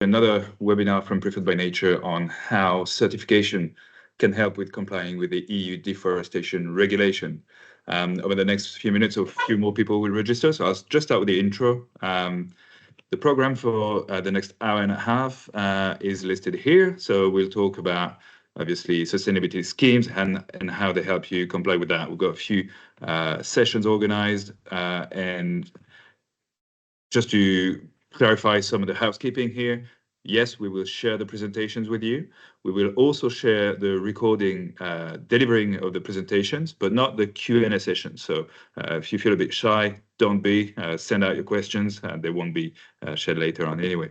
Another webinar from Preferred by Nature on how certification can help with complying with the EU Deforestation Regulation. Over the next few minutes, a few more people will register, so I'll just start with the intro. The program for the next hour and a half is listed here, so we'll talk about obviously sustainability schemes and how they help you comply with that. We've got a few sessions organized, and just to clarify some of the housekeeping here, yes, we will share the presentations with you. We will also share the recording, delivering of the presentations, but not the Q&A session. So if you feel a bit shy, don't be, send out your questions, and they won't be shared later on anyway.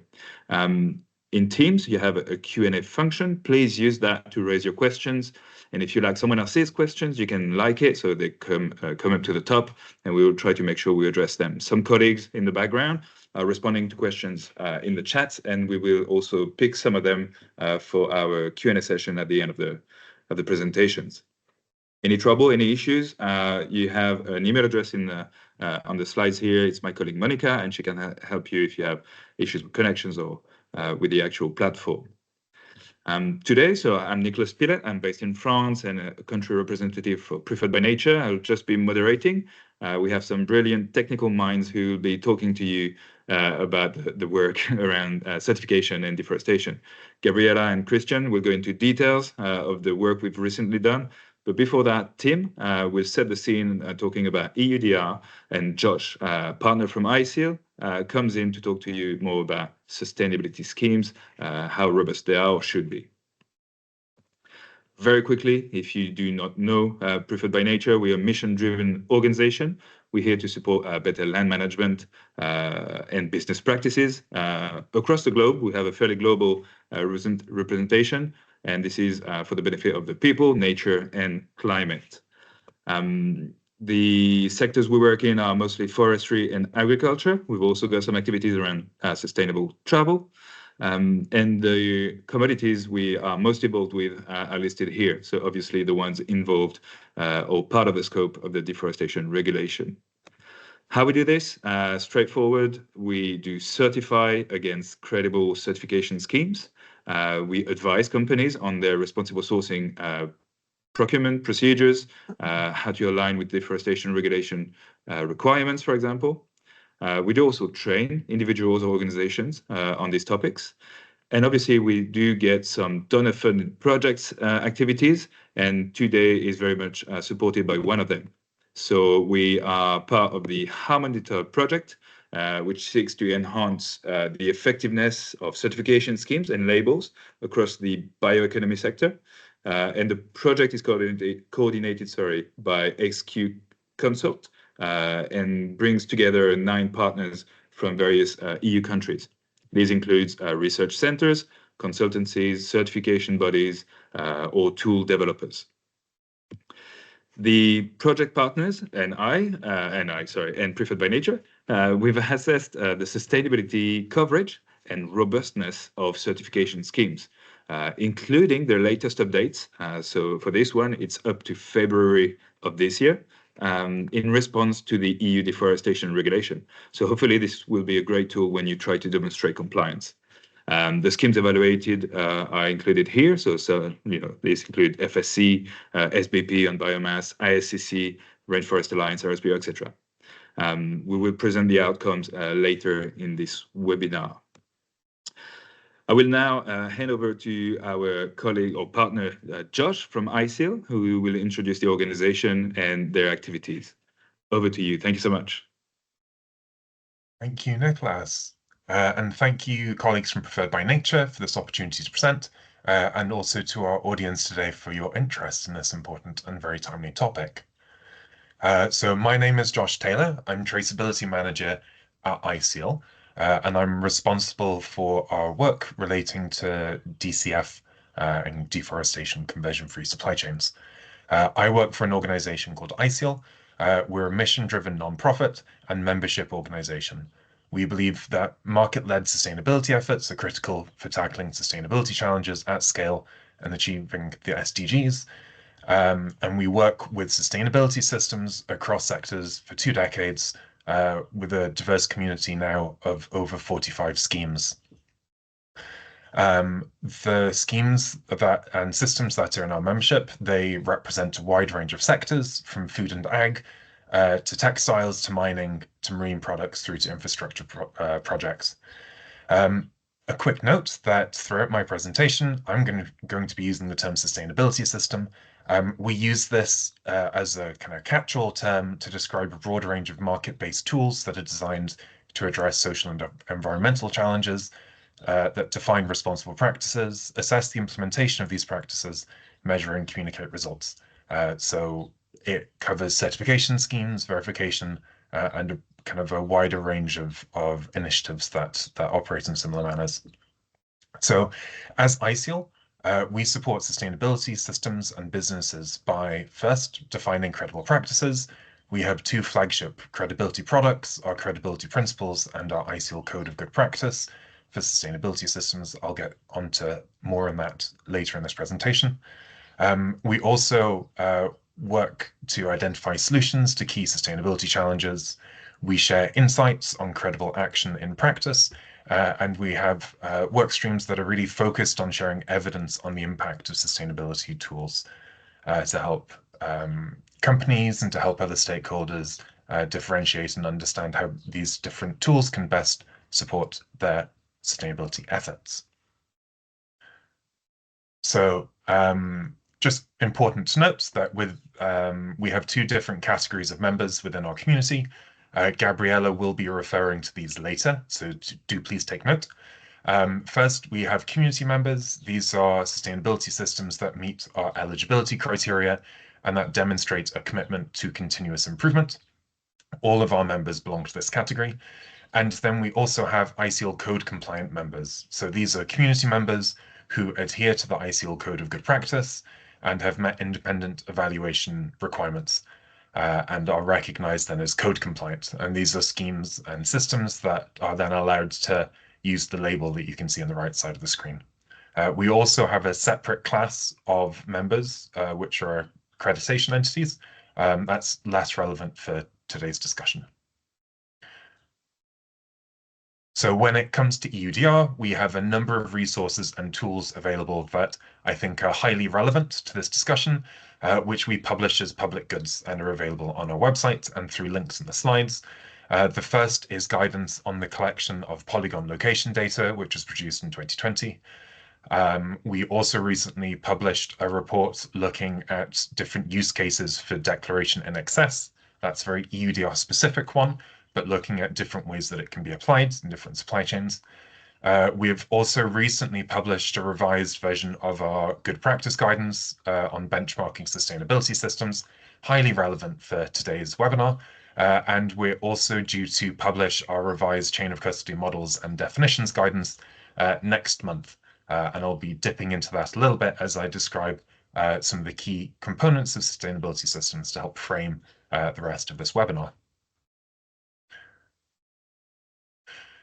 In Teams, you have a Q&A function. Please use that to raise your questions. And if you like someone else's questions, you can like it so they come up to the top, and we will try to make sure we address them. Some colleagues in the background are responding to questions in the chat, and we will also pick some of them for our Q&A session at the end of the presentations. Any trouble, any issues, you have an email address on the slides here. It's my colleague Monica, and she can help you if you have issues with connections or with the actual platform. Today, so I'm Nicolas Pilet. I'm based in France and a country representative for Preferred by Nature. I'll just be moderating. We have some brilliant technical minds who will be talking to you about the work around certification and deforestation. Gabriela and Christian will go into details of the work we've recently done. But before that, Tim will set the scene talking about EUDR, and Josh, partner from ISEAL, comes in to talk to you more about sustainability schemes, how robust they are or should be. Very quickly, if you do not know Preferred by Nature, we are a mission-driven organization. We're here to support better land management and business practices. Across the globe, we have a fairly global representation, and this is for the benefit of the people, nature, and climate. The sectors we work in are mostly forestry and agriculture. We've also got some activities around sustainable travel. And the commodities we are most involved with are listed here. So obviously the ones involved or part of the scope of the Deforestation Regulation. How we do this? Straightforward. We do certify against credible certification schemes. We advise companies on their responsible sourcing procurement procedures, how to align with deforestation regulation requirements, for example. We do also train individuals or organizations on these topics. And obviously, we do get some donor-funded projects activities, and today is very much supported by one of them. So we are part of the Harmonitor project, which seeks to enhance the effectiveness of certification schemes and labels across the bioeconomy sector. And the project is coordinated by XQ Consult and brings together 9 partners from various EU countries. These include research centers, consultancies, certification bodies, or tool developers. The project partners and Preferred by Nature, we've assessed the sustainability coverage and robustness of certification schemes, including their latest updates. So for this one, it's up to February of this year, in response to the EU Deforestation Regulation. So hopefully this will be a great tool when you try to demonstrate compliance. The schemes evaluated are included here. So these include FSC, SBP on biomass, ISCC, Rainforest Alliance, RSPO, etc. We will present the outcomes later in this webinar. I will now hand over to our colleague or partner, Josh from ISEAL, who will introduce the organization and their activities. Over to you. Thank you so much. Thank you, Nicolas. And thank you, colleagues from Preferred by Nature, for this opportunity to present, and also to our audience today for your interest in this important and very timely topic. So my name is Josh Taylor. I'm Traceability Manager at ISEAL, and I'm responsible for our work relating to DCF and deforestation conversion-free supply chains. I work for an organization called ISEAL. We're a mission-driven nonprofit and membership organization. We believe that market-led sustainability efforts are critical for tackling sustainability challenges at scale and achieving the SDGs. And we work with sustainability systems across sectors for 2 decades, with a diverse community now of over 45 schemes. The schemes and systems that are in our membership, they represent a wide range of sectors, from food and ag, to textiles, to mining, to marine products, through to infrastructure projects. A quick note that throughout my presentation, I'm going to be using the term sustainability system. We use this as a kind of catch-all term to describe a broad range of market-based tools that are designed to address social and environmental challenges, that define responsible practices, assess the implementation of these practices, measure and communicate results. So it covers certification schemes, verification, and a kind of a wider range of initiatives that operate in similar manners. So as ISEAL, we support sustainability systems and businesses by first defining credible practices. We have two flagship credibility products, our credibility principles and our ISEAL code of good practice. For sustainability systems, I'll get onto more on that later in this presentation. We also work to identify solutions to key sustainability challenges. We share insights on credible action in practice, and we have work streams that are really focused on sharing evidence on the impact of sustainability tools to help companies and to help other stakeholders differentiate and understand how these different tools can best support their sustainability efforts. So just important to note that we have two different categories of members within our community. Gabriella will be referring to these later, so do please take note. First, we have community members. These are sustainability systems that meet our eligibility criteria and that demonstrate a commitment to continuous improvement. All of our members belong to this category. And then we also have ISEAL code compliant members. So these are community members who adhere to the ISEAL code of good practice and have met independent evaluation requirements and are recognized then as code compliant. And these are schemes and systems that are then allowed to use the label that you can see on the right side of the screen. We also have a separate class of members, which are accreditation entities. That's less relevant for today's discussion. So when it comes to EUDR, we have a number of resources and tools available that I think are highly relevant to this discussion, which we publish as public goods and are available on our website and through links in the slides. The first is guidance on the collection of polygon location data, which was produced in 2020. We also recently published a report looking at different use cases for declaration in excess. That's a very EUDR specific one, but looking at different ways that it can be applied in different supply chains. We have also recently published a revised version of our good practice guidance on benchmarking sustainability systems, highly relevant for today's webinar. And we're also due to publish our revised chain of custody models and definitions guidance next month. And I'll be dipping into that a little bit as I describe some of the key components of sustainability systems to help frame the rest of this webinar.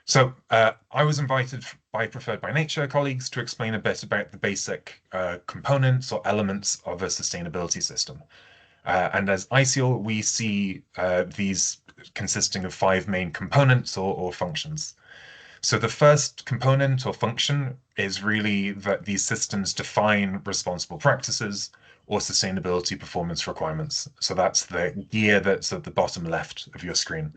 So I was invited by Preferred by Nature colleagues to explain a bit about the basic components or elements of a sustainability system. And as ISEAL, we see these consisting of 5 main components or functions. So the first component or function is really that these systems define responsible practices or sustainability performance requirements. So that's the gear that's at the bottom left of your screen.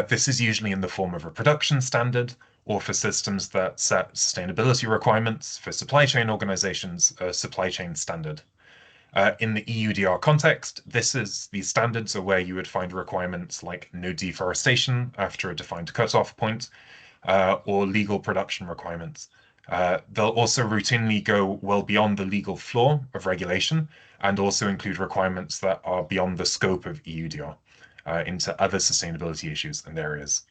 This is usually in the form of a production standard, or for systems that set sustainability requirements for supply chain organizations, a supply chain standard. In the EUDR context, these standards are where you would find requirements like no deforestation after a defined cutoff point, or legal production requirements. They'll also routinely go well beyond the legal floor of regulation and also include requirements that are beyond the scope of EUDR. Into other sustainability issues and areas.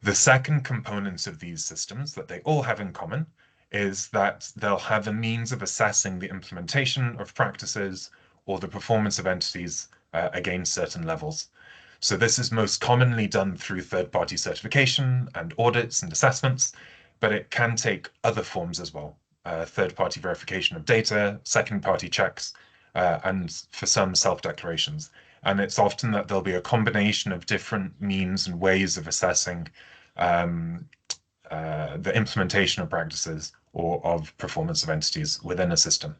The second component of these systems that they all have in common is that they'll have a means of assessing the implementation of practices or the performance of entities against certain levels. So this is most commonly done through third-party certification and audits and assessments, but it can take other forms as well. Third-party verification of data, second-party checks, and for some self-declarations. And it's often that there'll be a combination of different means and ways of assessing the implementation of practices or of performance of entities within a system.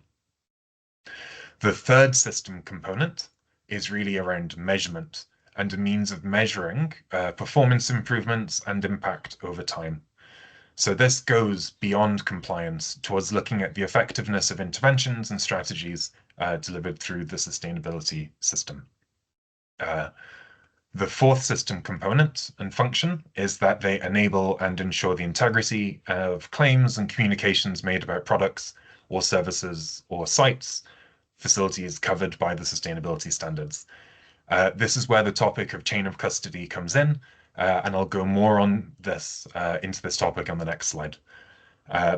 The third system component is really around measurement and a means of measuring performance improvements and impact over time. So this goes beyond compliance towards looking at the effectiveness of interventions and strategies delivered through the sustainability system. The fourth system component and function is that they enable and ensure the integrity of claims and communications made about products or services or sites, facilities covered by the sustainability standards. This is where the topic of chain of custody comes in, and I'll go more on this into this topic on the next slide.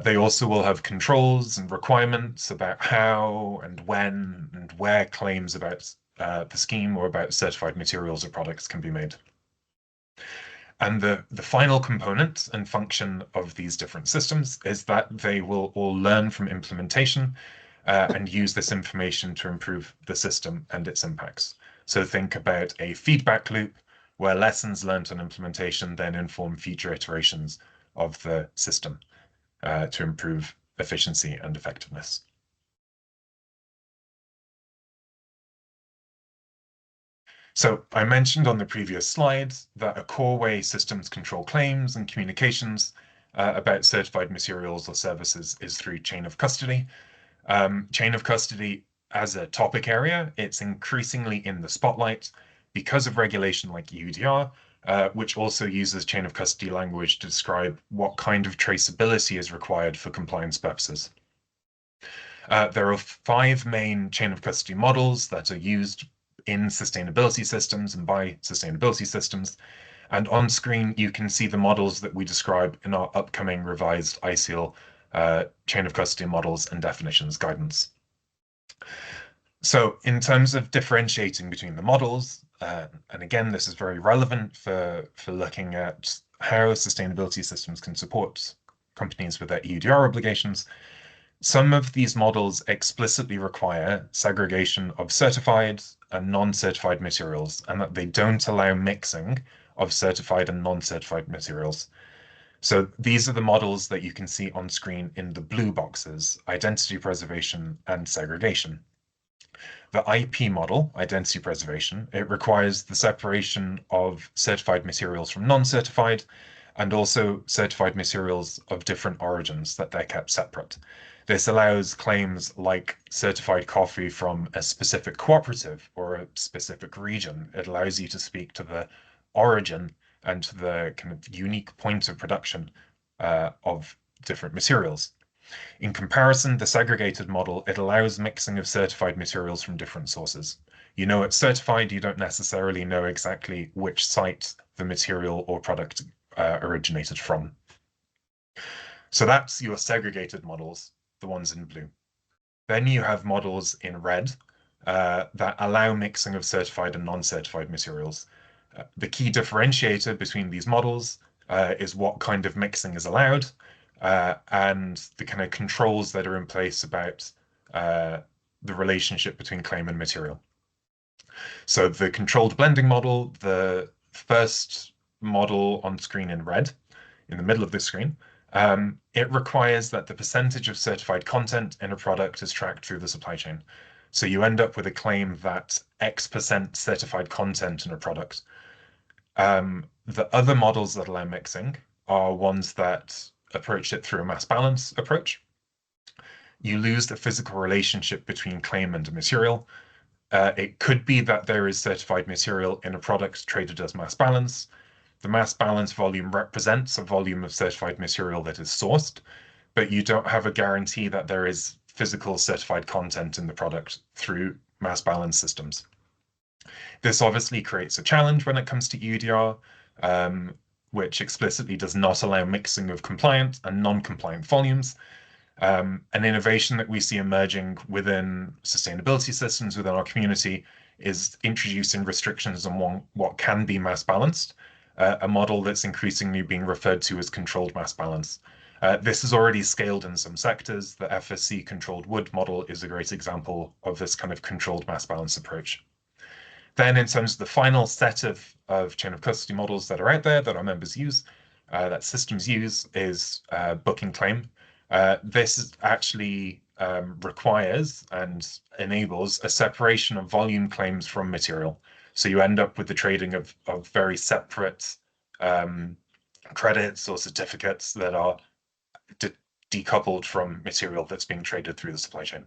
They also will have controls and requirements about how and when and where claims about the scheme or about certified materials or products can be made. And the final component and function of these different systems is that they will all learn from implementation and use this information to improve the system and its impacts. So think about a feedback loop where lessons learned on implementation then inform future iterations of the system to improve efficiency and effectiveness. So I mentioned on the previous slides that a core way systems control claims and communications about certified materials or services is through chain of custody. Chain of custody as a topic area, it's increasingly in the spotlight because of regulation like EUDR, which also uses chain of custody language to describe what kind of traceability is required for compliance purposes. There are 5 main chain of custody models that are used in sustainability systems and by sustainability systems. And on screen, you can see the models that we describe in our upcoming revised ISEAL chain of custody models and definitions guidance. So in terms of differentiating between the models, and again, this is very relevant for looking at how sustainability systems can support companies with their EUDR obligations, some of these models explicitly require segregation of certified and non-certified materials, and that they don't allow mixing of certified and non-certified materials. So these are the models that you can see on screen in the blue boxes: identity preservation and segregation. The IP model, identity preservation, it requires the separation of certified materials from non-certified, and also certified materials of different origins, that they're kept separate. This allows claims like certified coffee from a specific cooperative or a specific region. It allows you to speak to the origin and to the kind of unique point of production of different materials. In comparison, the segregated model, it allows mixing of certified materials from different sources. You know it's certified, you don't necessarily know exactly which site the material or product originated from. So that's your segregated models, the ones in blue. Then you have models in red that allow mixing of certified and non-certified materials. The key differentiator between these models is what kind of mixing is allowed and the kind of controls that are in place about the relationship between claim and material. So the controlled blending model, the first model on screen in red, in the middle of this screen, it requires that the percentage of certified content in a product is tracked through the supply chain. So you end up with a claim that X% certified content in a product. The other models that allow mixing are ones that approach it through a mass balance approach. You lose the physical relationship between claim and material. It could be that there is certified material in a product traded as mass balance. The mass balance volume represents a volume of certified material that is sourced, but you don't have a guarantee that there is physical certified content in the product through mass balance systems. This obviously creates a challenge when it comes to EUDR, which explicitly does not allow mixing of compliant and non-compliant volumes. An innovation that we see emerging within sustainability systems within our community is introducing restrictions on what can be mass balanced, a model that's increasingly being referred to as controlled mass balance. This is already scaled in some sectors. The FSC controlled wood model is a great example of this kind of controlled mass balance approach. Then in terms of the final set of chain of custody models that are out there that our members use, that systems use is booking claim. This actually requires and enables a separation of volume claims from material. So you end up with the trading of very separate credits or certificates that are decoupled from material that's being traded through the supply chain.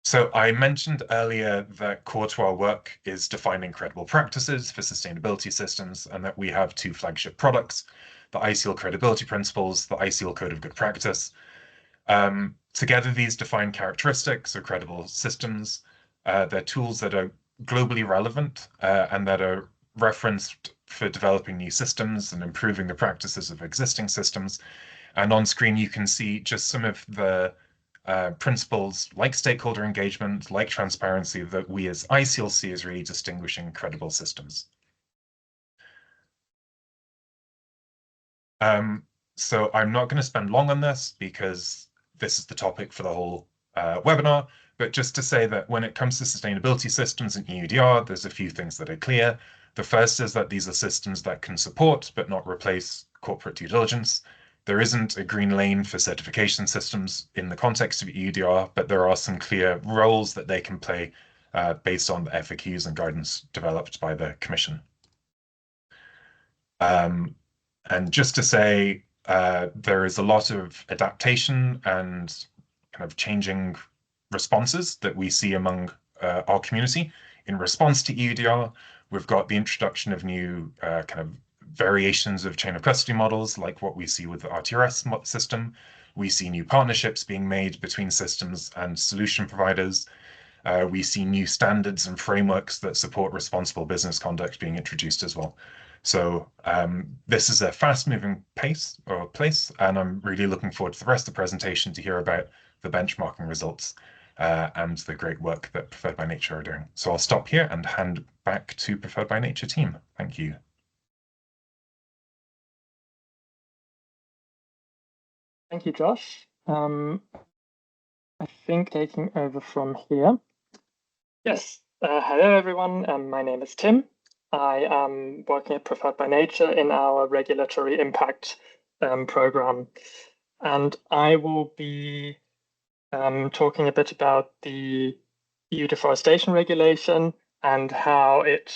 So I mentioned earlier that core to our work is defining credible practices for sustainability systems, and that we have two flagship products, the ISEAL Credibility Principles, the ISEAL Code of Good Practice. Together, these define characteristics of credible systems. They're tools that are globally relevant and that are referenced for developing new systems and improving the practices of existing systems. And on screen, you can see just some of the principles like stakeholder engagement, like transparency, that we as ISEAL see as really distinguishing credible systems. So I'm not going to spend long on this because this is the topic for the whole webinar, but just to say that when it comes to sustainability systems and EUDR, there's a few things that are clear. The first is that these are systems that can support but not replace corporate due diligence. There isn't a green lane for certification systems in the context of EUDR, but there are some clear roles that they can play based on the FAQs and guidance developed by the Commission. And just to say, there is a lot of adaptation and kind of changing responses that we see among our community. In response to EUDR, we've got the introduction of new kind of variations of chain of custody models, like what we see with the RTRS system. We see new partnerships being made between systems and solution providers. We see new standards and frameworks that support responsible business conduct being introduced as well. So this is a fast-moving place, and I'm really looking forward to the rest of the presentation to hear about the benchmarking results and the great work that Preferred by Nature are doing. So I'll stop here and hand back to Preferred by Nature team. Thank you. Thank you, Josh. I think taking over from here. Yes, hello everyone. My name is Tim. I am working at Preferred by Nature in our regulatory impact program, and I will be talking a bit about the EU Deforestation Regulation and how it,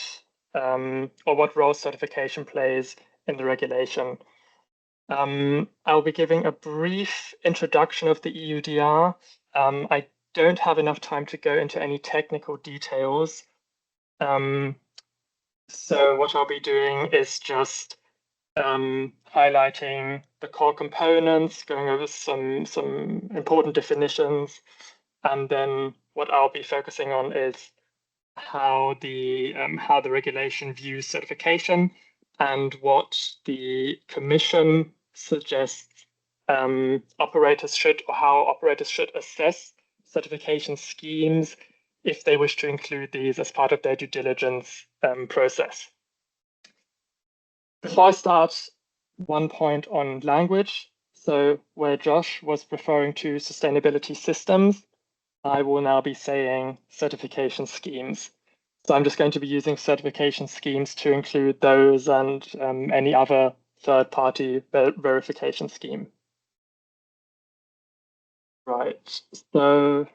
or what role certification plays in the regulation. I'll be giving a brief introduction of the EUDR. I don't have enough time to go into any technical details. So what I'll be doing is just highlighting the core components, going over some important definitions, and then what I'll be focusing on is how the regulation views certification and what the Commission suggests operators should, or how operators should assess certification schemes if they wish to include these as part of their due diligence process. Before I start, one point on language. So where Josh was referring to sustainability systems, I will now be saying certification schemes. So I'm just going to be using certification schemes to include those and any other third-party verification scheme. Right, so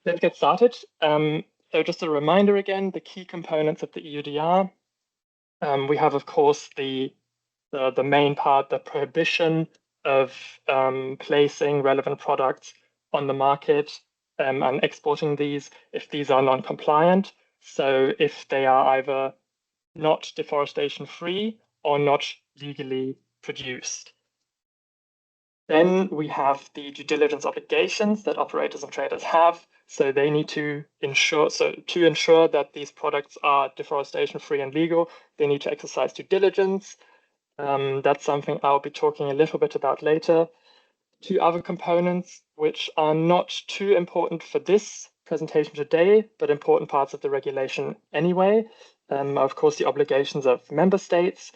let's get started. So just a reminder again, the key components of the EUDR. We have, of course, the main part, the prohibition of placing relevant products on the market and exporting these if these are non-compliant. So if they are either not deforestation free or not legally produced. Then we have the due diligence obligations that operators and traders have. So they need to ensure, to ensure that these products are deforestation free and legal, they need to exercise due diligence. That's something I'll be talking a little bit about later. Two other components, which are not too important for this presentation today, but important parts of the regulation anyway. Of course, the obligations of member states,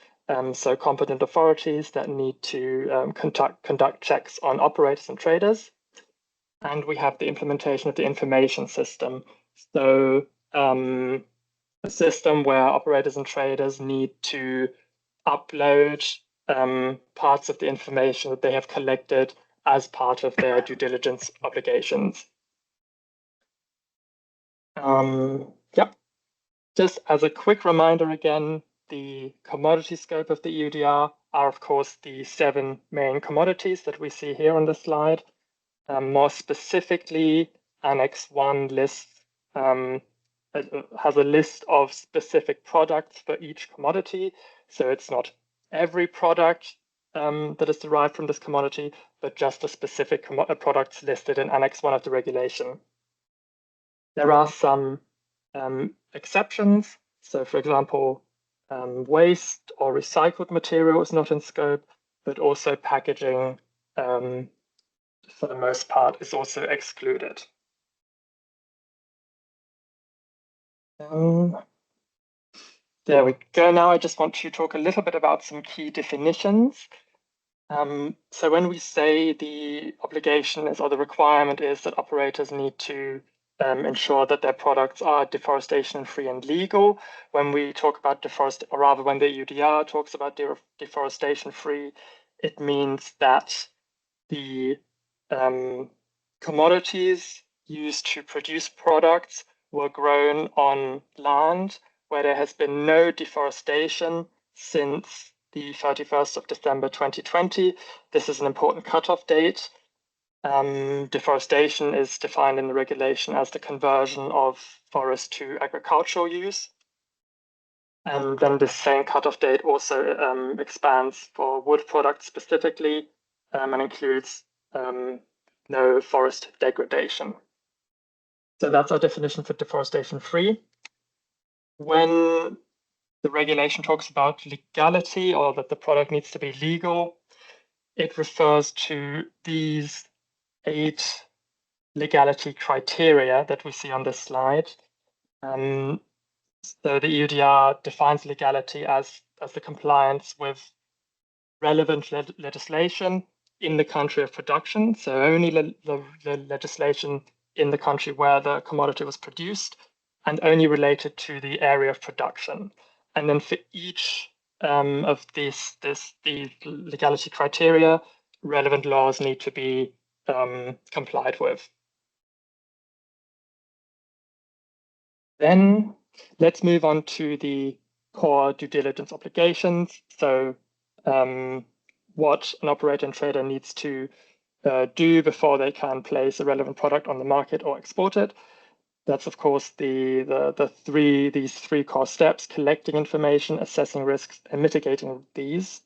so competent authorities that need to conduct checks on operators and traders. And we have the implementation of the information system. So a system where operators and traders need to upload parts of the information that they have collected as part of their due diligence obligations. Yep. Just as a quick reminder again, the commodity scope of the EUDR are, of course, the 7 main commodities that we see here on the slide. More specifically, Annex 1 lists has a list of specific products for each commodity. So it's not every product that is derived from this commodity, but just the specific products listed in Annex 1 of the regulation. There are some exceptions. So for example, waste or recycled material is not in scope, but also packaging, for the most part, is also excluded. There we go. Now I just want to talk a little bit about some key definitions. So when we say the obligation is, or the requirement is that operators need to ensure that their products are deforestation-free and legal, when we talk about deforestation, or rather when the EUDR talks about deforestation-free, it means that the commodities used to produce products were grown on land where there has been no deforestation since the 31st of December 2020. This is an important cutoff date. Deforestation is defined in the regulation as the conversion of forest to agricultural use. And then the same cutoff date also expands for wood products specifically and includes no forest degradation. So that's our definition for deforestation free. When the regulation talks about legality, or that the product needs to be legal, it refers to these 8 legality criteria that we see on this slide. So the EUDR defines legality as the compliance with relevant legislation in the country of production. So only the legislation in the country where the commodity was produced, and only related to the area of production. And then for each of these legality criteria, relevant laws need to be complied with. Then let's move on to the core due diligence obligations. So what an operator and trader needs to do before they can place a relevant product on the market or export it. That's, of course, these 3 core steps: collecting information, assessing risks, and mitigating these.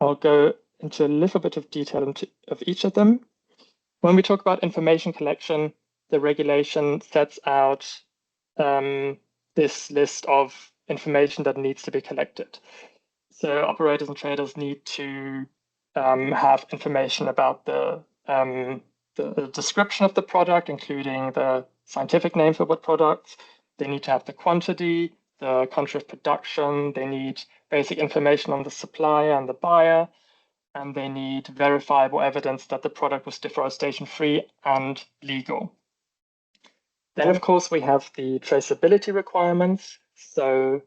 I'll go into a little bit of detail of each of them. When we talk about information collection, the regulation sets out this list of information that needs to be collected. So operators and traders need to have information about the description of the product, including the scientific name for what products. They need to have the quantity, the country of production. They need basic information on the supplier and the buyer. And they need verifiable evidence that the product was deforestation-free and legal. Then, of course, we have the traceability requirements. So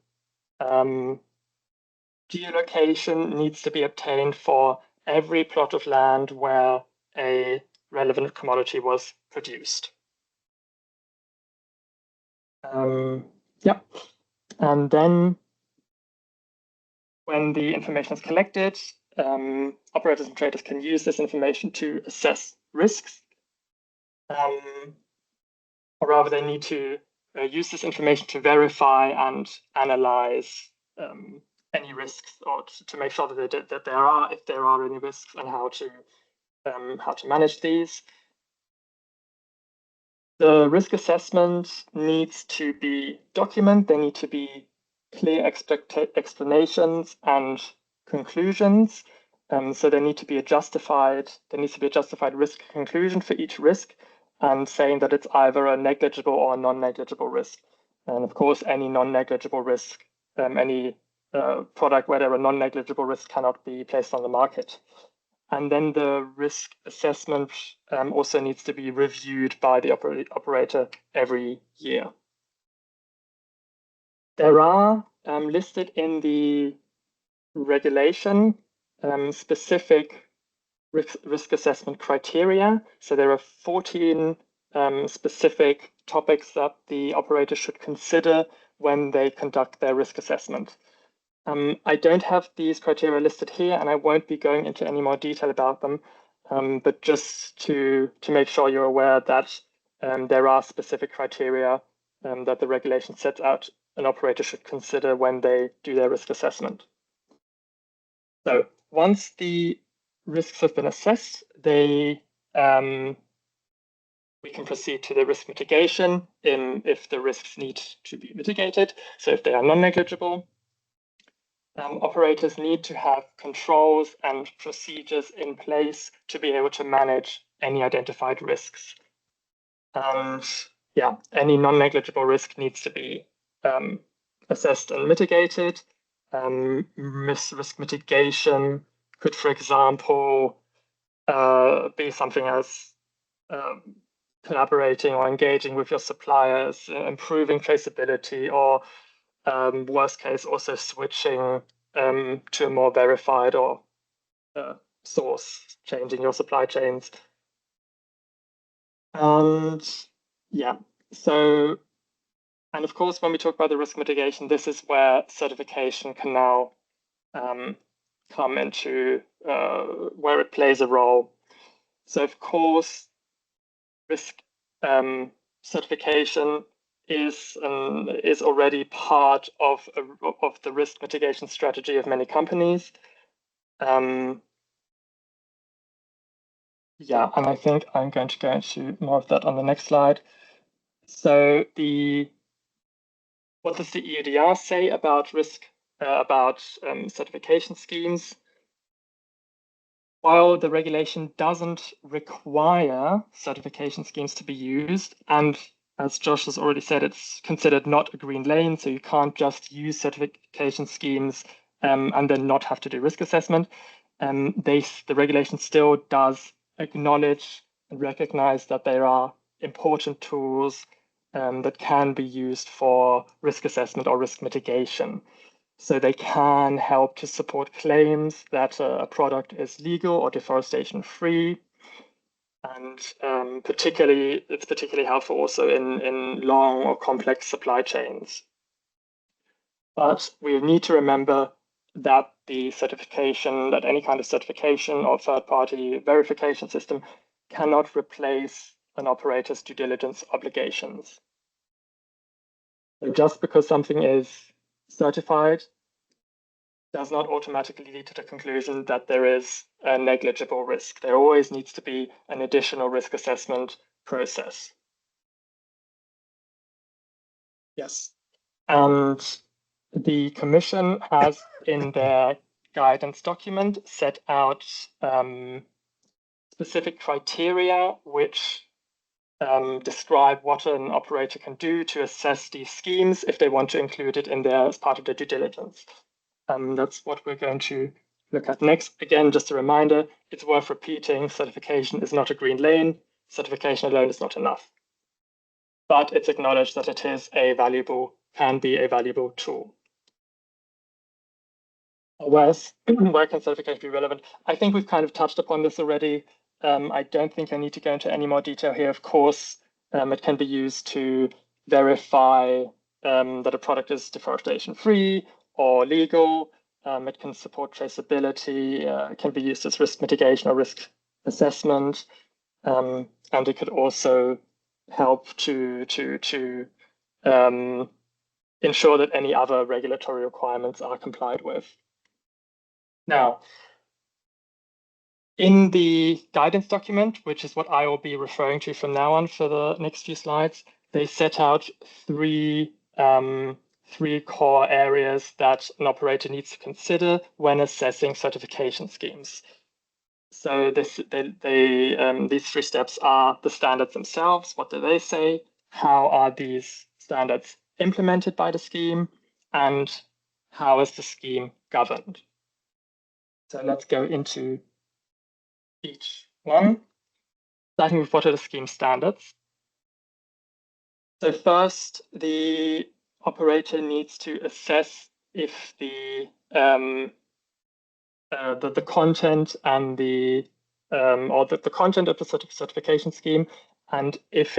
geolocation needs to be obtained for every plot of land where a relevant commodity was produced. And then when the information is collected, operators and traders can use this information to assess risks. Or rather, they need to use this information to verify and analyze any risks, or to make sure that there are, if there are any risks, and how to manage these. The risk assessment needs to be documented. There need to be clear explanations and conclusions. So there needs to be a justified risk conclusion for each risk, and saying that it's either a negligible or a non-negligible risk. And of course, any non-negligible risk, any product where there are non-negligible risks cannot be placed on the market. And then the risk assessment also needs to be reviewed by the operator every year. There are listed in the regulation specific risk assessment criteria. So there are 14 specific topics that the operator should consider when they conduct their risk assessment. I don't have these criteria listed here, and I won't be going into any more detail about them, but just to make sure you're aware that there are specific criteria that the regulation sets out an operator should consider when they do their risk assessment. So once the risks have been assessed, we can proceed to the risk mitigation if the risks need to be mitigated. So if they are non-negligible, operators need to have controls and procedures in place to be able to manage any identified risks. And yeah, any non-negligible risk needs to be assessed and mitigated. Risk mitigation could, for example, be something as collaborating or engaging with your suppliers, improving traceability, or worst case, also switching to a more verified or source, changing your supply chains. And yeah, so, and of course, when we talk about the risk mitigation, this is where certification can now come into where it plays a role. So of course, risk certification is already part of the risk mitigation strategy of many companies. Yeah, and I think I'm going to go into more of that on the next slide. So what does the EUDR say about risk, certification schemes? While the regulation doesn't require certification schemes to be used, and as Josh has already said, it's considered not a green lane, so you can't just use certification schemes and then not have to do risk assessment. The regulation still does acknowledge and recognize that there are important tools that can be used for risk assessment or risk mitigation. So they can help to support claims that a product is legal or deforestation free. And it's particularly helpful also in long or complex supply chains. But we need to remember that that any kind of certification or third-party verification system cannot replace an operator's due diligence obligations. So just because something is certified does not automatically lead to the conclusion that there is a negligible risk. There always needs to be an additional risk assessment process. Yes. And the Commission has in their guidance document set out specific criteria which describe what an operator can do to assess these schemes if they want to include it in there as part of their due diligence. That's what we're going to look at next. Again, just a reminder, it's worth repeating, certification is not a green lane. Certification alone is not enough. But it's acknowledged that it can be a valuable tool. Where can certification be relevant? I think we've kind of touched upon this already. I don't think I need to go into any more detail here. Of course, it can be used to verify that a product is deforestation free or legal. It can support traceability. It can be used as risk mitigation or risk assessment. And it could also help to ensure that any other regulatory requirements are complied with. Now, in the guidance document, which is what I will be referring to from now on for the next few slides, they set out three core areas that an operator needs to consider when assessing certification schemes. So these three steps are the standards themselves. What do they say? How are these standards implemented by the scheme? And how is the scheme governed? So let's go into each one, starting with what are the scheme standards. So first, the operator needs to assess if the content and the content of the certification scheme, and if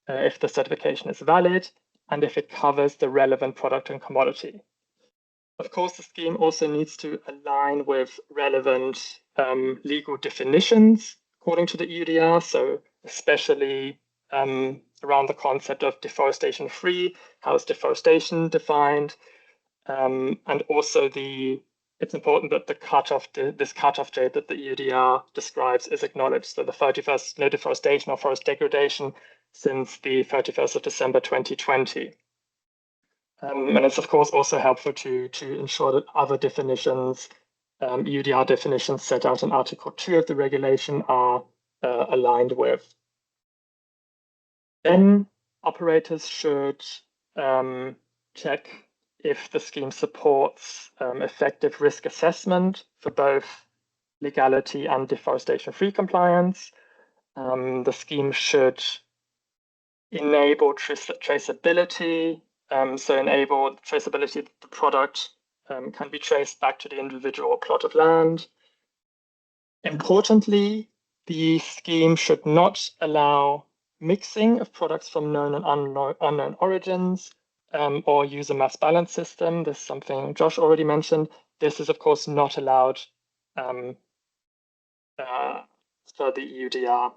the certification is valid, and if it covers the relevant product and commodity. Of course, the scheme also needs to align with relevant legal definitions according to the EUDR, so especially around the concept of deforestation free, how is deforestation defined, and also it's important that this cutoff date that the EUDR describes is acknowledged. So the 31st, no deforestation or forest degradation since the 31st of December 2020. And it's of course also helpful to ensure that other definitions, EUDR definitions set out in Article 2 of the regulation are aligned with. Then operators should check if the scheme supports effective risk assessment for both legality and deforestation-free compliance. The scheme should enable traceability, so enable traceability that the product can be traced back to the individual plot of land. Importantly, the scheme should not allow mixing of products from known and unknown origins, or use a mass balance system. This is something Josh already mentioned. This is, of course, not allowed for the EUDR.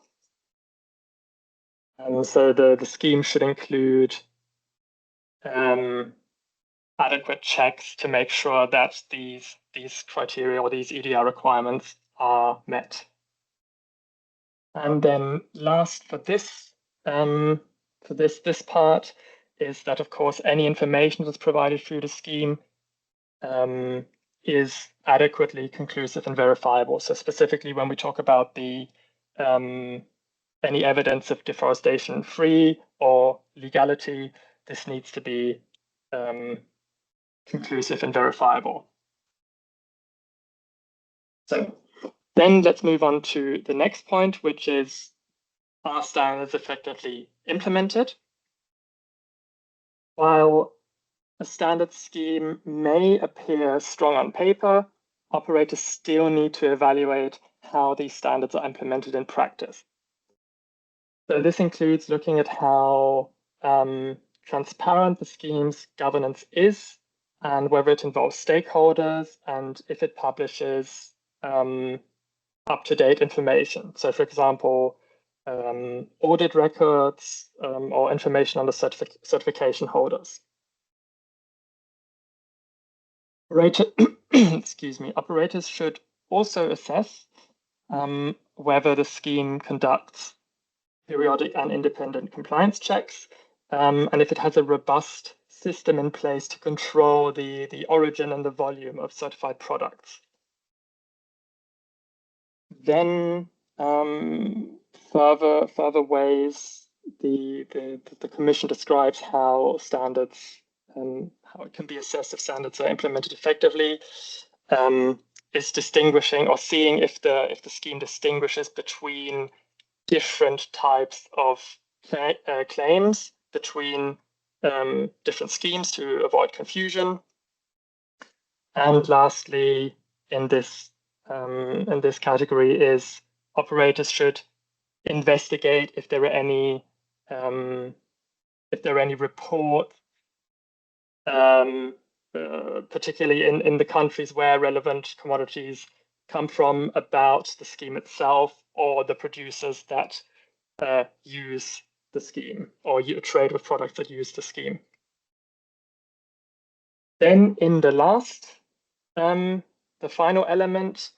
So the scheme should include adequate checks to make sure that these criteria or these EUDR requirements are met. And then last for this part is that, of course, any information that's provided through the scheme is adequately conclusive and verifiable. So specifically when we talk about the any evidence of deforestation free or legality, this needs to be conclusive and verifiable. So then let's move on to the next point, which is, are standards effectively implemented? While a standard scheme may appear strong on paper, operators still need to evaluate how these standards are implemented in practice. So this includes looking at how transparent the scheme's governance is, and whether it involves stakeholders, and if it publishes up-to-date information. So for example, audit records or information on the certification holders. Operators should also assess whether the scheme conducts periodic and independent compliance checks, and if it has a robust system in place to control the origin and the volume of certified products. Then further ways the Commission describes how standards, how it can be assessed if standards are implemented effectively, is distinguishing or seeing if the scheme distinguishes between different types of claims between different schemes to avoid confusion. And lastly, in this category is operators should investigate if there are any reports, particularly in the countries where relevant commodities come from, about the scheme itself or the producers that use the scheme or trade with products that use the scheme. Then in the last, the final element,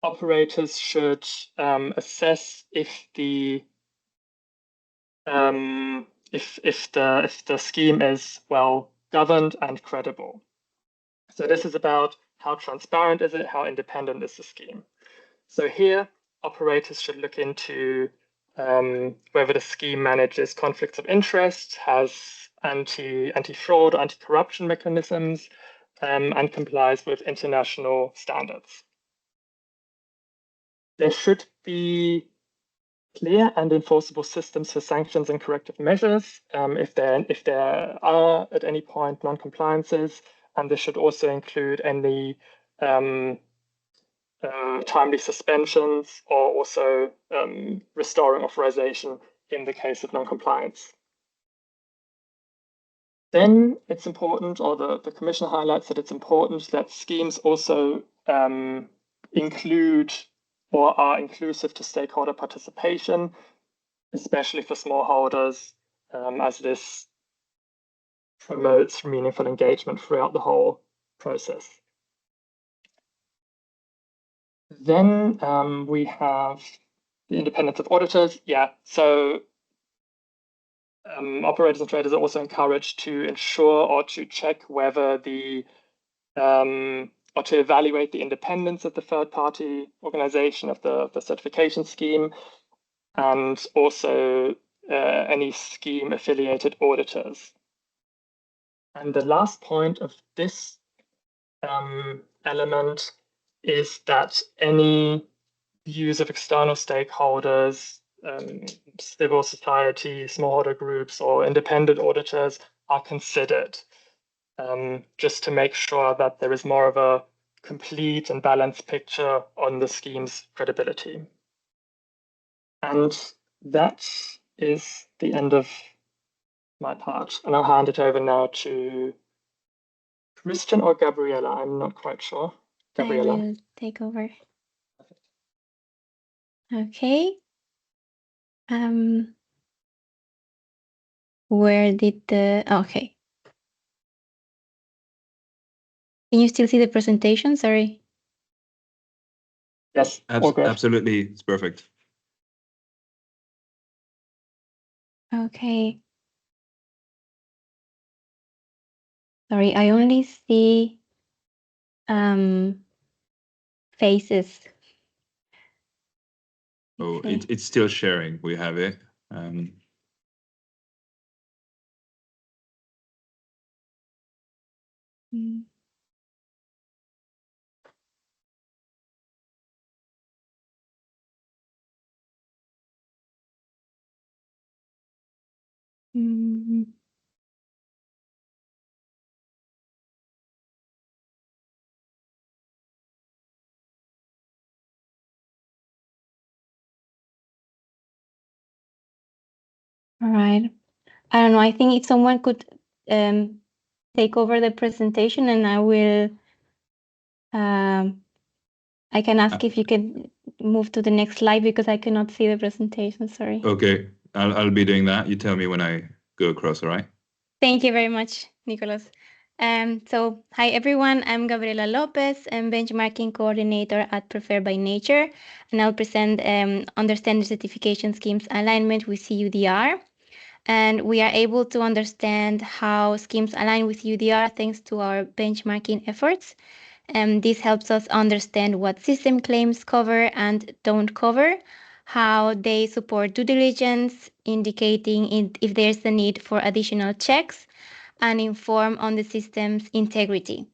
operators should assess if the scheme is well governed and credible. So this is about how transparent is it, how independent is the scheme. So here, operators should look into whether the scheme manages conflicts of interest, has anti-fraud, anti-corruption mechanisms, and complies with international standards. There should be clear and enforceable systems for sanctions and corrective measures if there are at any point non-compliances, and this should also include any timely suspensions or also restoring authorization in the case of non-compliance. Then it's important, or the Commission highlights that it's important that schemes also include or are inclusive to stakeholder participation, especially for smallholders, as this promotes meaningful engagement throughout the whole process. Then we have the independence of auditors. Yeah, so operators and traders are also encouraged to ensure or to check whether the or to evaluate the independence of the third-party organization of the certification scheme, and also any scheme-affiliated auditors. And the last point of this element is that any views of external stakeholders, civil society, smallholder groups, or independent auditors are considered, just to make sure that there is more of a complete and balanced picture on the scheme's credibility. And that is the end of my part. And I'll hand it over now to Christian or Gabriella. I'm not quite sure. Gabriella. I will take over. Okay. Where did the... Okay. Can you still see the presentation? Sorry. Yes, absolutely. It's perfect. Okay. Sorry, I only see faces. Oh, it's still sharing. We have it. All right. I don't know. I think if someone could take over the presentation, and I will. I can ask if you can move to the next slide because I cannot see the presentation. Sorry. Okay, I'll be doing that. You tell me when I go across. All right. Thank you very much, Nicolas. So, hi everyone, I'm Gabriela Lopez. I'm benchmarking coordinator at Preferred by Nature, and I'll present Understand the Certification Schemes Alignment with EUDR. And we are able to understand how schemes align with EUDR thanks to our benchmarking efforts. This helps us understand what system claims cover and don't cover, how they support due diligence, indicating if there's a need for additional checks, and inform on the system's integrity.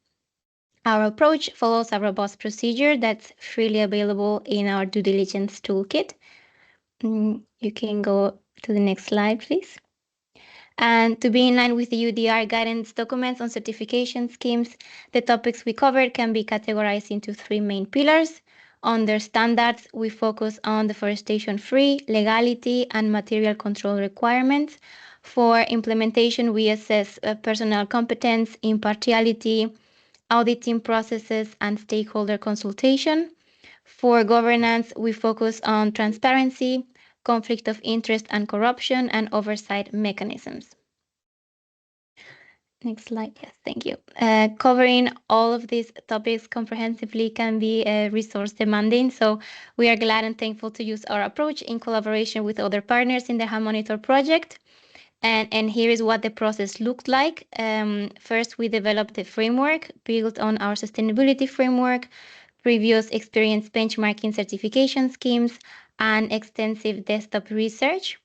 Our approach follows a robust procedure that's freely available in our due diligence toolkit. You can go to the next slide, please. And to be in line with the EUDR guidance documents on certification schemes, the topics we covered can be categorized into three main pillars. Under standards, we focus on deforestation-free, legality, and material control requirements. For implementation, we assess personnel competence, impartiality, auditing processes, and stakeholder consultation. For governance, we focus on transparency, conflict of interest and corruption, and oversight mechanisms. Next slide. Yes, thank you. Covering all of these topics comprehensively can be resource demanding, so we are glad and thankful to use our approach in collaboration with other partners in the HaMonitor project. And here is what the process looked like. First, we developed the framework built on our sustainability framework, previous experience benchmarking certification schemes, and extensive desktop research.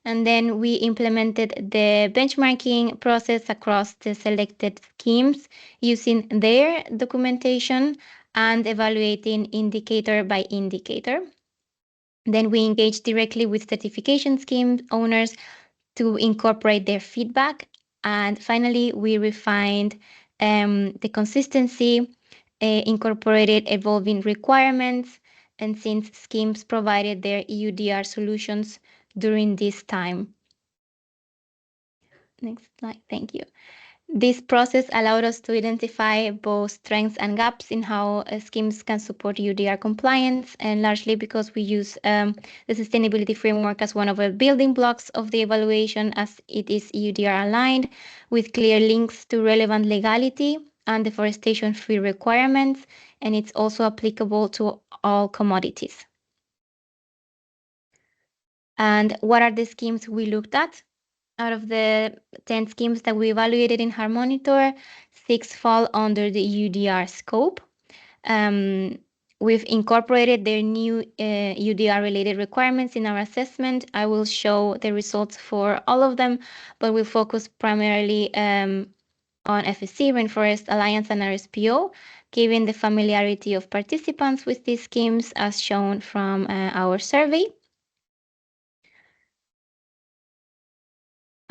And then we implemented the benchmarking process across the selected schemes using their documentation and evaluating indicator by indicator. Then we engage directly with certification scheme owners to incorporate their feedback. And finally, we refined the consistency, incorporated evolving requirements, and since schemes provided their EUDR solutions during this time. Next slide, thank you. This process allowed us to identify both strengths and gaps in how schemes can support EUDR compliance, and largely because we use the sustainability framework as one of the building blocks of the evaluation, as it is EUDR aligned with clear links to relevant legality and deforestation-free requirements, and it's also applicable to all commodities. And what are the schemes we looked at? Out of the 10 schemes that we evaluated in HARmonitor, 6 fall under the EUDR scope. We've incorporated their new EUDR-related requirements in our assessment. I will show the results for all of them, but we'll focus primarily on FSC, Rainforest Alliance, and RSPO, given the familiarity of participants with these schemes as shown from our survey.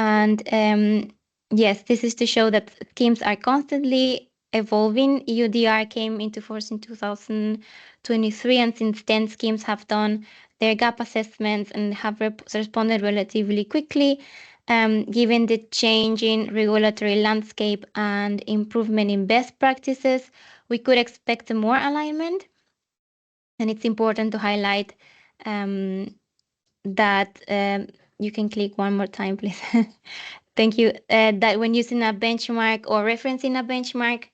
And yes, this is to show that schemes are constantly evolving. EUDR came into force in 2023, and since then, schemes have done their gap assessments and have responded relatively quickly. Given the changing regulatory landscape and improvement in best practices, we could expect more alignment. And it's important to highlight that you can click one more time, please. Thank you. That when using a benchmark or referencing a benchmark,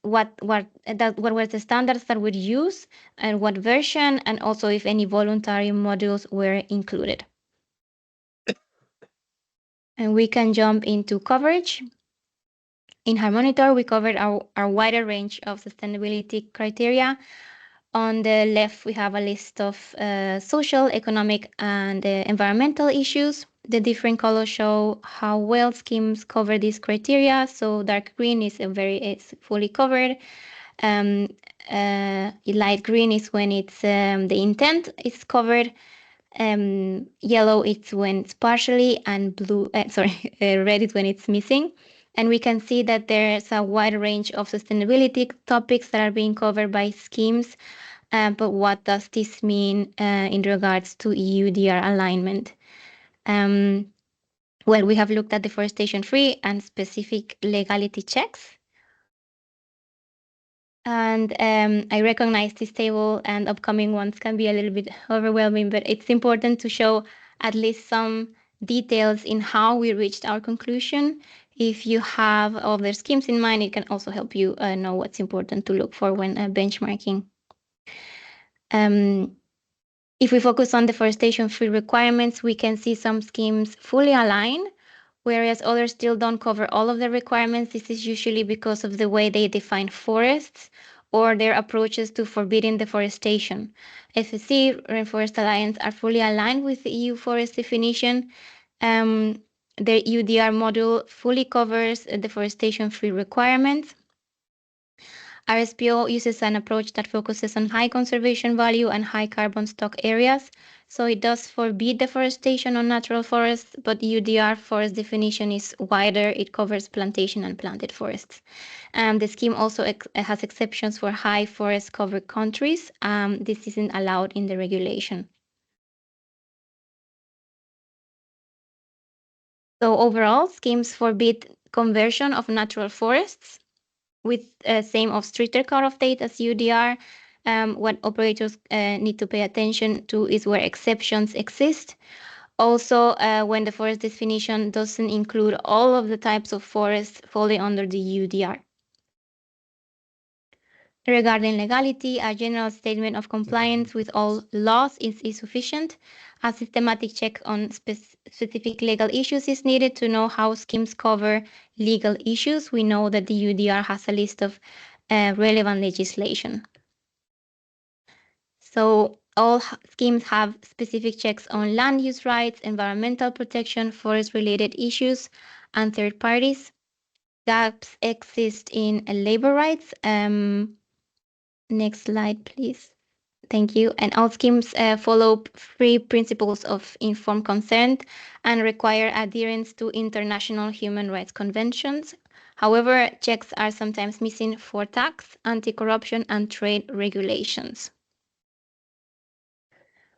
what were the standards that would use and what version, and also if any voluntary modules were included. And we can jump into coverage. In HARmonitor, we covered our wider range of sustainability criteria. On the left, we have a list of social, economic, and environmental issues. The different colors show how well schemes cover these criteria. So dark green is fully covered. Light green is when it's the intent is covered. Yellow it's when it's partially, and blue, red is when it's missing. And we can see that there's a wide range of sustainability topics that are being covered by schemes. But what does this mean in regards to EUDR alignment? Well, we have looked at deforestation-free and specific legality checks. And I recognize this table and upcoming ones can be a little bit overwhelming, but it's important to show at least some details in how we reached our conclusion. If you have all their schemes in mind, it can also help you know what's important to look for when benchmarking. If we focus on deforestation-free requirements, we can see some schemes fully align, whereas others still don't cover all of the requirements. This is usually because of the way they define forests or their approaches to forbidding deforestation. FSC, Rainforest Alliance are fully aligned with the EU forest definition. Their EUDR module fully covers deforestation-free requirements. RSPO uses an approach that focuses on high conservation value and high carbon stock areas. So it does forbid deforestation on natural forests, but EUDR forest definition is wider. It covers plantation and planted forests. The scheme also has exceptions for high forest covered countries. This isn't allowed in the regulation. So overall, schemes forbid conversion of natural forests with same of stricter cutoff date as EUDR. What operators need to pay attention to is where exceptions exist. Also, when the forest definition doesn't include all of the types of forests falling under the EUDR. Regarding legality, a general statement of compliance with all laws is sufficient. A systematic check on specific legal issues is needed to know how schemes cover legal issues. We know that the EUDR has a list of relevant legislation. So all schemes have specific checks on land use rights, environmental protection, forest-related issues, and third parties. Gaps exist in labor rights. Next slide, please. Thank you. And all schemes follow 3 principles of informed consent and require adherence to international human rights conventions. However, checks are sometimes missing for tax, anti-corruption, and trade regulations.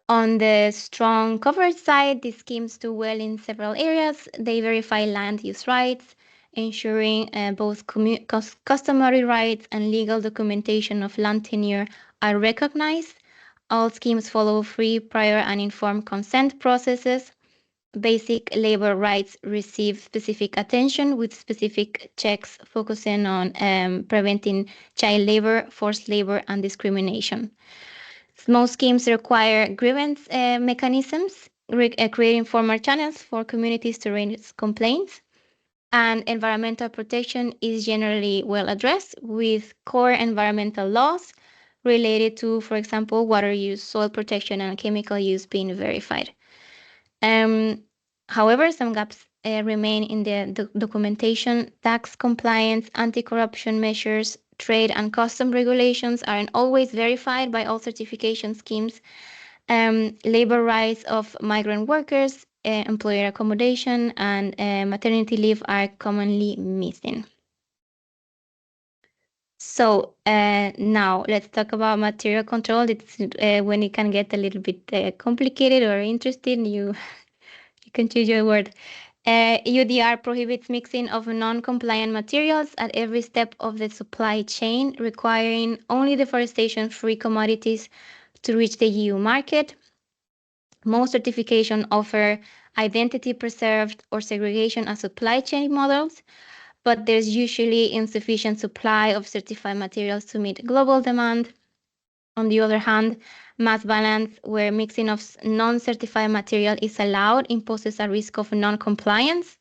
On the strong coverage side, these schemes do well in several areas. They verify land use rights, ensuring both customary rights and legal documentation of land tenure are recognized. All schemes follow free, prior, and informed consent processes. Basic labor rights receive specific attention with specific checks focusing on preventing child labor, forced labor, and discrimination. Most schemes require grievance mechanisms, creating formal channels for communities to raise complaints. And environmental protection is generally well addressed with core environmental laws related to, for example, water use, soil protection, and chemical use being verified. However, some gaps remain in the documentation, tax compliance, anti-corruption measures, trade and custom regulations aren't always verified by all certification schemes. Labor rights of migrant workers, employer accommodation, and maternity leave are commonly missing. So now let's talk about material control. It's when it can get a little bit complicated or interesting. You can choose your word. EUDR prohibits mixing of non-compliant materials at every step of the supply chain, requiring only deforestation-free commodities to reach the EU market. Most certifications offer identity preserved or segregation as supply chain models, but there's usually insufficient supply of certified materials to meet global demand. On the other hand, mass balance, where mixing of non-certified material is allowed, imposes a risk of non-compliance.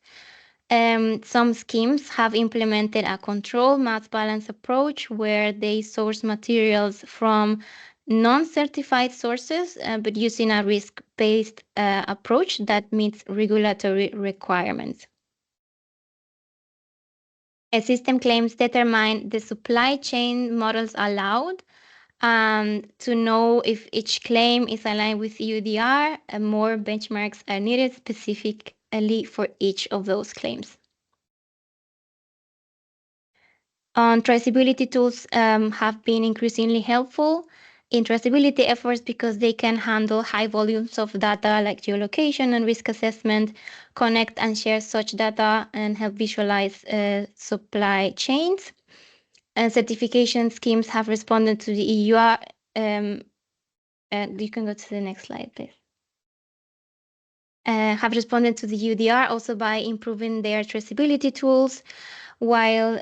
Some schemes have implemented a controlled mass balance approach where they source materials from non-certified sources, but using a risk-based approach that meets regulatory requirements. System claims determine the supply chain models allowed. To know if each claim is aligned with EUDR, more benchmarks are needed specifically for each of those claims. Traceability tools have been increasingly helpful in traceability efforts because they can handle high volumes of data like geolocation and risk assessment, connect and share such data, and help visualize supply chains. And certification schemes have responded to the EUR. You can go to the next slide, please. Have responded to the EUDR also by improving their traceability tools. While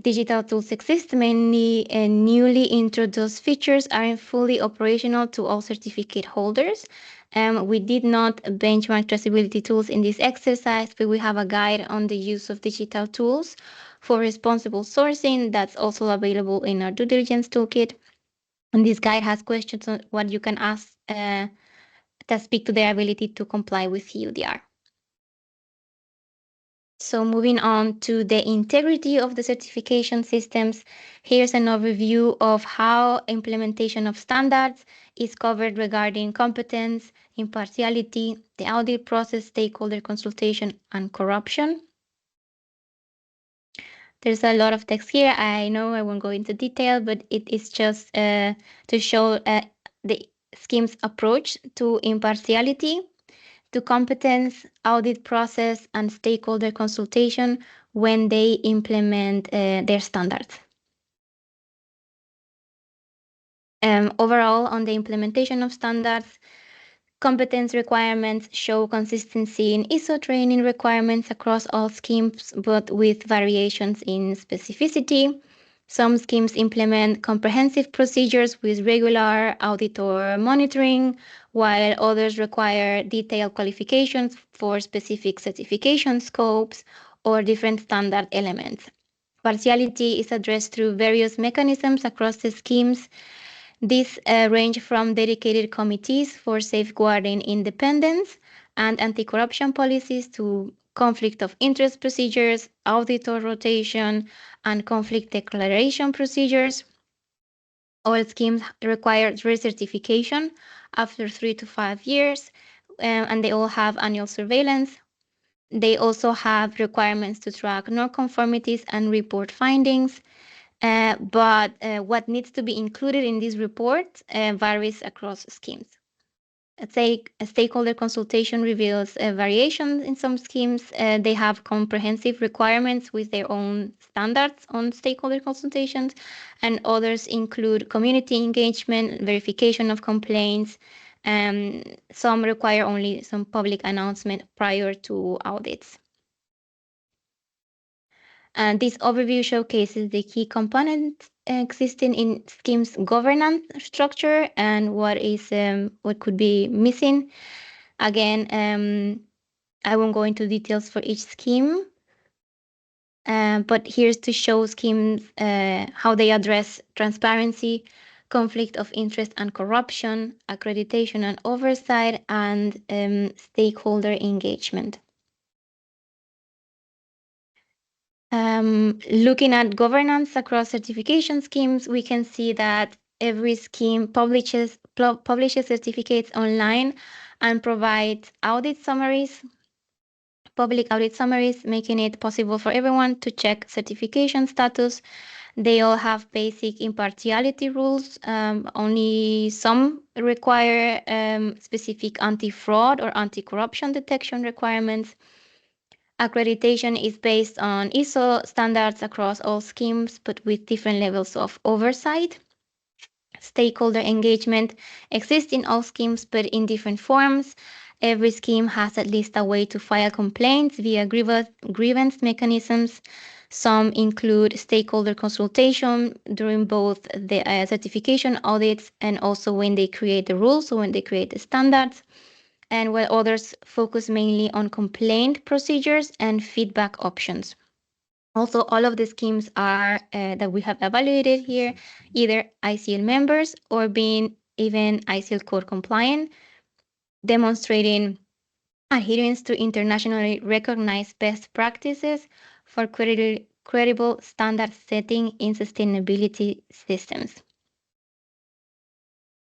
digital tools exist, many newly introduced features aren't fully operational to all certificate holders. We did not benchmark traceability tools in this exercise, but we have a guide on the use of digital tools for responsible sourcing that's also available in our due diligence toolkit. And this guide has questions on what you can ask that speak to their ability to comply with EUDR. So moving on to the integrity of the certification systems, here's an overview of how implementation of standards is covered regarding competence, impartiality, the audit process, stakeholder consultation, and corruption. There's a lot of text here. I know I won't go into detail, but it is just to show the scheme's approach to impartiality, to competence, audit process, and stakeholder consultation when they implement their standards. Overall, on the implementation of standards, competence requirements show consistency in ISO training requirements across all schemes, but with variations in specificity. Some schemes implement comprehensive procedures with regular auditor monitoring, while others require detailed qualifications for specific certification scopes or different standard elements. Partiality is addressed through various mechanisms across the schemes. These range from dedicated committees for safeguarding independence and anti-corruption policies to conflict of interest procedures, auditor rotation, and conflict declaration procedures. All schemes require recertification after 3 to 5 years, and they all have annual surveillance. They also have requirements to track non-conformities and report findings. But what needs to be included in this report varies across schemes. A stakeholder consultation reveals variations in some schemes. They have comprehensive requirements with their own standards on stakeholder consultations, and others include community engagement, verification of complaints. Some require only some public announcement prior to audits. This overview showcases the key components existing in schemes' governance structure and what could be missing. Again, I won't go into details for each scheme, but here's to show schemes how they address transparency, conflict of interest and corruption, accreditation and oversight, and stakeholder engagement. Looking at governance across certification schemes, we can see that every scheme publishes certificates online and provides public audit summaries, making it possible for everyone to check certification status. They all have basic impartiality rules. Only some require specific anti-fraud or anti-corruption detection requirements. Accreditation is based on ISO standards across all schemes, but with different levels of oversight. Stakeholder engagement exists in all schemes, but in different forms. Every scheme has at least a way to file complaints via grievance mechanisms. Some include stakeholder consultation during both the certification audits and also when they create the rules or when they create the standards. And while others focus mainly on complaint procedures and feedback options. Also, all of the schemes are that we have evaluated here, either ISEAL members or being even ISEAL code compliant, demonstrating adherence to internationally recognized best practices for credible standard setting in sustainability systems.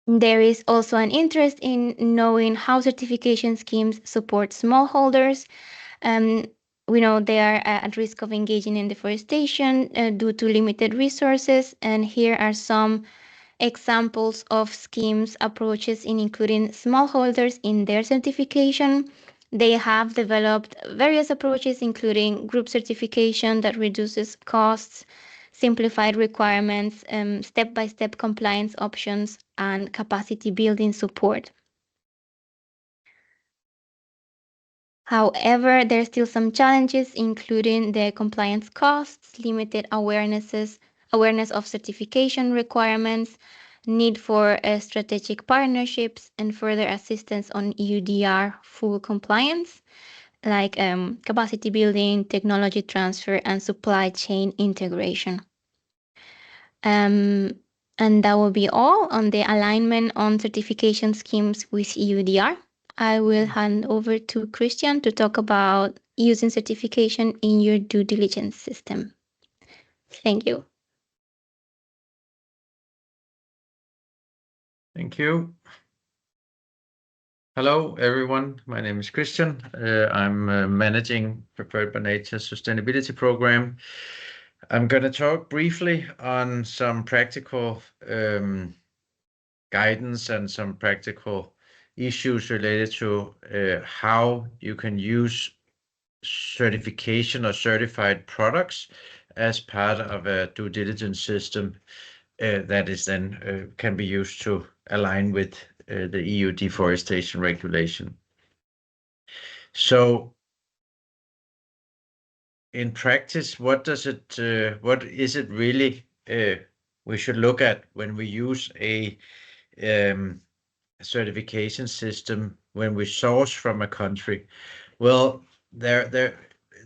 There is also an interest in knowing how certification schemes support smallholders. We know they are at risk of engaging in deforestation due to limited resources, and here are some examples of schemes approaches in including smallholders in their certification. They have developed various approaches, including group certification that reduces costs, simplified requirements, step-by-step compliance options, and capacity building support. However, there are still some challenges, including the compliance costs, limited awareness of certification requirements, need for strategic partnerships, and further assistance on EUDR full compliance, like capacity building, technology transfer, and supply chain integration. And that will be all on the alignment on certification schemes with EUDR. I will hand over to Christian to talk about using certification in your due diligence system. Thank you. Thank you. Hello, everyone. My name is Christian. I'm managing Preferred by Nature Sustainability Program. I'm going to talk briefly on some practical guidance and some practical issues related to how you can use certification or certified products as part of a due diligence system that is then can be used to align with the EU Deforestation Regulation. So in practice, what is it really we should look at when we use a certification system when we source from a country? Well,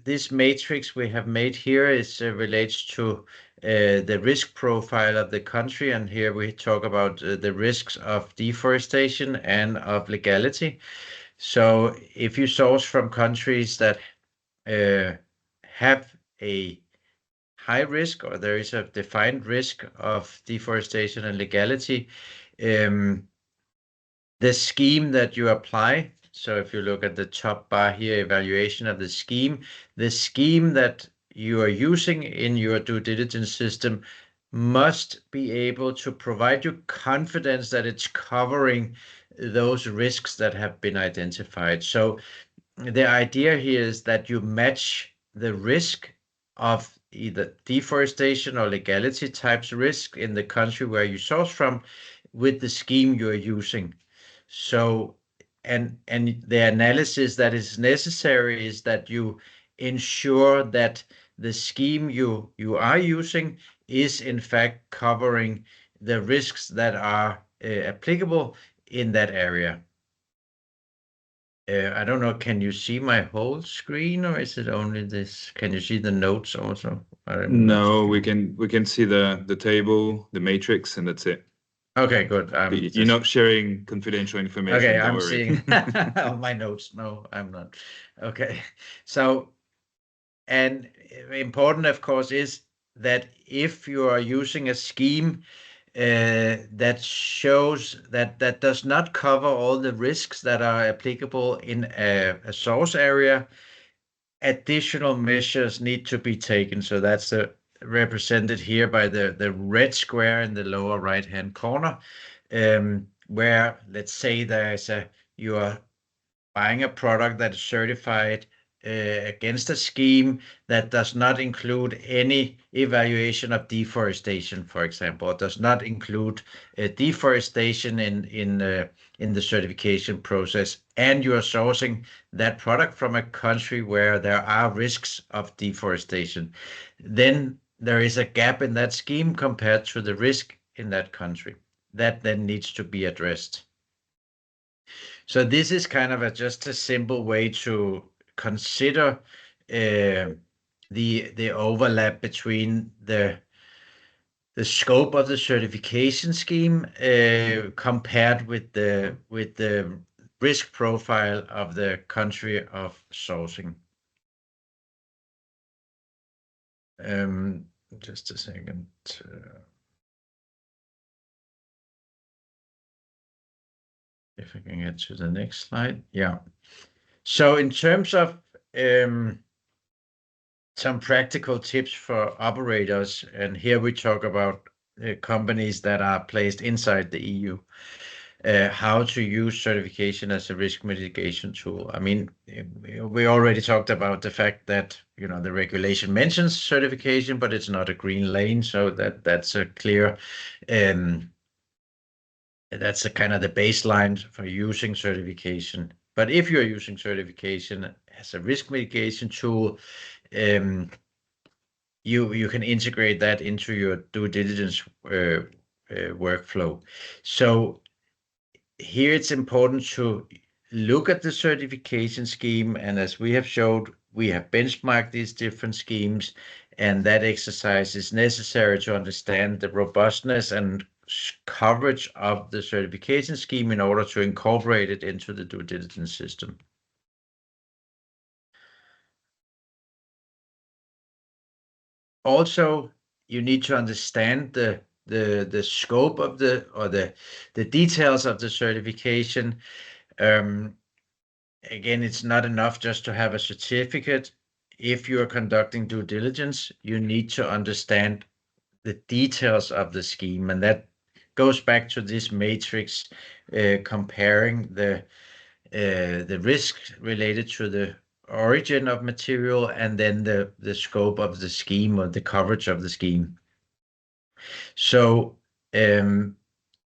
this matrix we have made here is relates to the risk profile of the country, and here we talk about the risks of deforestation and of legality. So if you source from countries that have a high risk or there is a defined risk of deforestation and legality, the scheme that you apply, so if you look at the top bar here, evaluation of the scheme that you are using in your due diligence system must be able to provide you confidence that it's covering those risks that have been identified. So the idea here is that you match the risk of either deforestation or legality types risk in the country where you source from with the scheme you are using. So, and the analysis that is necessary is that you ensure that the scheme you are using is in fact covering the risks that are applicable in that area. I don't know, can you see my whole screen or is it only this? Can you see the notes also? No, we can see the table, the matrix, and that's it. Okay, good. You're not sharing confidential information. Okay, don't I'm worry. seeing all my notes. No, I'm not. Okay, so, and important, of course, is that if you are using a scheme that shows that does not cover all the risks that are applicable in a source area, additional measures need to be taken. So that's represented here by the red square in the lower right-hand corner, where let's say you are buying a product that is certified against a scheme that does not include any evaluation of deforestation, for example, or does not include deforestation in the certification process, and you are sourcing that product from a country where there are risks of deforestation, then there is a gap in that scheme compared to the risk in that country. That then needs to be addressed. So this is kind of just a simple way to consider the overlap between the scope of the certification scheme compared with the risk profile of the country of sourcing. Just a second. If I can get to the next slide. Yeah. So in terms of some practical tips for operators, and here we talk about companies that are placed inside the EU, how to use certification as a risk mitigation tool. I mean, we already talked about the fact that, you know, the regulation mentions certification, but it's not a green lane. So that's a clear, that's a kind of the baseline for using certification. But if you're using certification as a risk mitigation tool, you can integrate that into your due diligence workflow. So here it's important to look at the certification scheme, and as we have showed, we have benchmarked these different schemes, and that exercise is necessary to understand the robustness and coverage of the certification scheme in order to incorporate it into the due diligence system. Also, you need to understand the scope of the details of the certification. Again, it's not enough just to have a certificate. If you are conducting due diligence, you need to understand the details of the scheme, and that goes back to this matrix comparing the risk related to the origin of material and then the scope of the scheme or the coverage of the scheme. So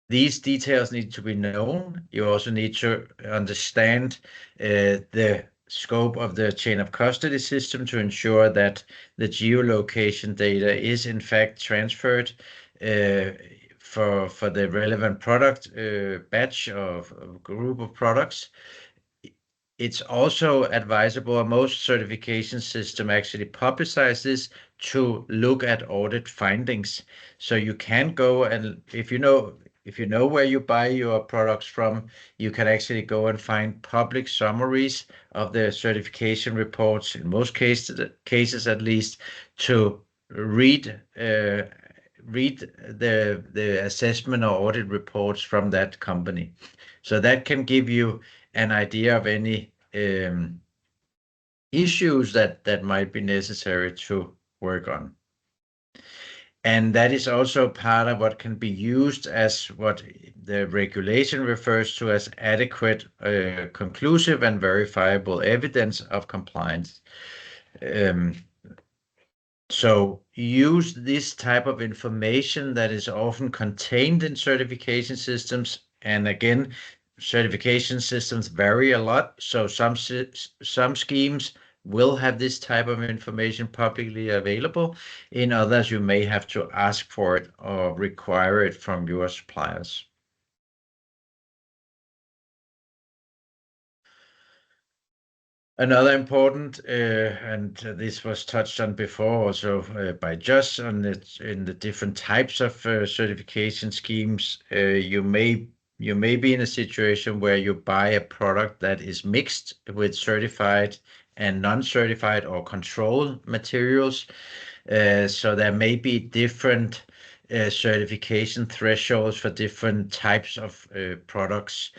these details need to be known. You also need to understand the scope of the chain of custody system to ensure that the geolocation data is in fact transferred for the relevant product batch of group of products. It's also advisable, most certification system actually publicize this, to look at audit findings. So you can go and if you know where you buy your products from, you can actually go and find public summaries of the certification reports, in most cases at least, to read the assessment or audit reports from that company. So that can give you an idea of any issues that might be necessary to work on. And that is also part of what can be used as what the regulation refers to as adequate, conclusive and verifiable evidence of compliance. So use this type of information that is often contained in certification systems. And again, certification systems vary a lot. So some schemes will have this type of information publicly available. In others, you may have to ask for it or require it from your suppliers. Another important, and this was touched on before also by Josh on it, in the different types of certification schemes, you may be in a situation where you buy a product that is mixed with certified and non-certified or control materials. So there may be different certification thresholds for different types of products.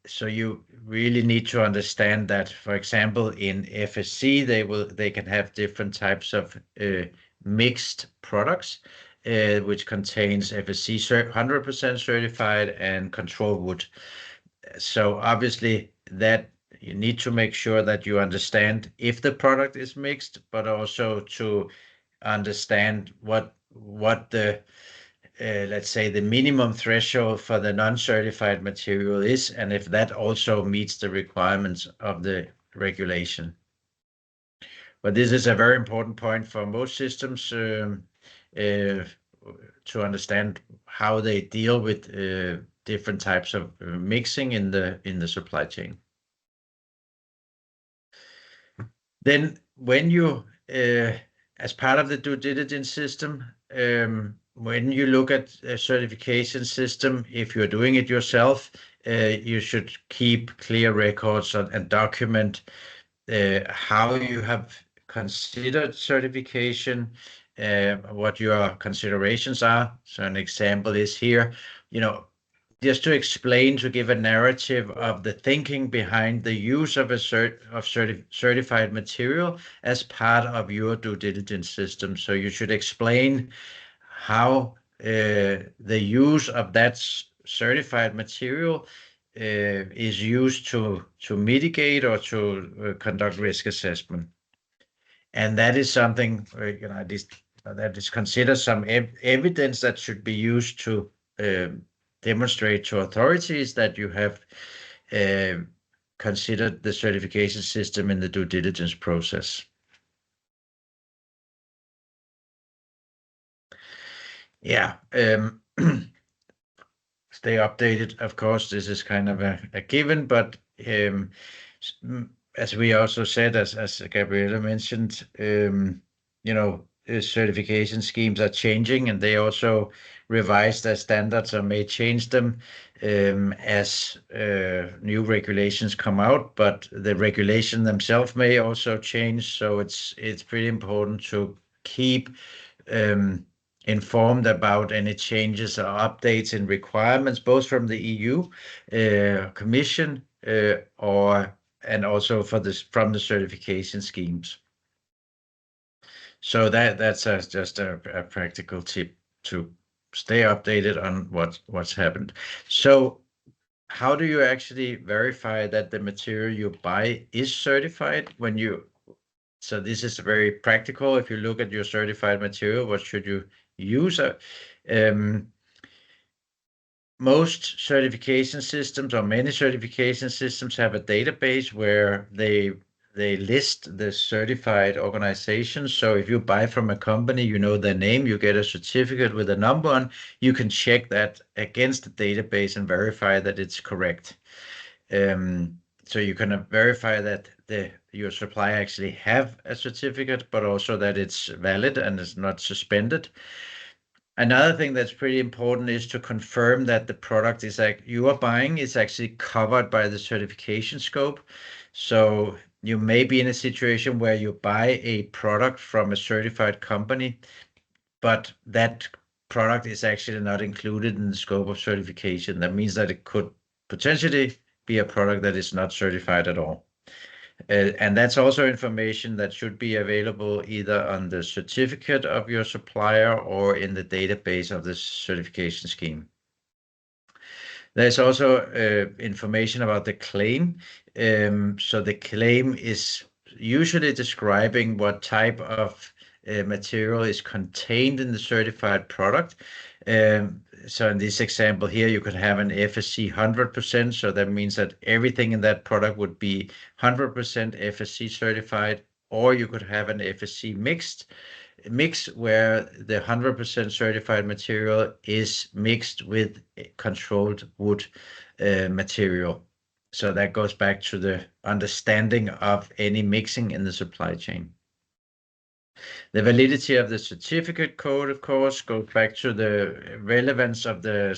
So you really need to understand that, for example, in FSC, they can have different types of mixed products, which contains FSC 100% certified and control wood. So obviously that you need to make sure that you understand if the product is mixed, but also to understand what the let's say the minimum threshold for the non-certified material is, and if that also meets the requirements of the regulation. But this is a very important point for most systems to understand how they deal with different types of mixing in the supply chain. Then when you as part of the due diligence system, when you look at a certification system, if you're doing it yourself, you should keep clear records and document how you have considered certification, what your considerations are. So an example is here, just to explain, to give a narrative of the thinking behind the use of a certified material as part of your due diligence system. So you should explain how the use of that certified material is used to mitigate or to conduct risk assessment. And that is something that is considered some evidence that should be used to demonstrate to authorities that you have considered the certification system in the due diligence process. Yeah, stay updated. Of course, this is kind of a given, but as we also said, as Gabriella mentioned, certification schemes are changing, and they also revise their standards or may change them as new regulations come out. But the regulation themselves may also change, so it's pretty important to keep informed about any changes or updates in requirements, both from the EU Commission and also from the certification schemes. So that's just a practical tip to stay updated on what's happened. So how do you actually verify that the material you buy is certified? So this is very practical. If you look at your certified material, what should you use? Most certification systems, or many certification systems, have a database where they list the certified organizations. So if you buy from a company, you know their name, you get a certificate with a number on, you can check that against the database and verify that it's correct. So you can verify that your supplier actually have a certificate, but also that it's valid and is not suspended. Another thing that's pretty important is to confirm that the product you are buying is actually covered by the certification scope. So, you may be in a situation where you buy a product from a certified company, but that product is actually not included in the scope of certification. That means that it could potentially be a product that is not certified at all. And that's also information that should be available either on the certificate of your supplier or in the database of the certification scheme. There's also information about the claim. So the claim is usually describing what type of material is contained in the certified product. So in this example here, you could have an FSC 100%. So that means that everything in that product would be 100% FSC certified, or you could have an FSC mix where the 100% certified material is mixed with controlled wood material. So that goes back to the understanding of any mixing in the supply chain. The validity of the certificate code, of course, goes back to the relevance of the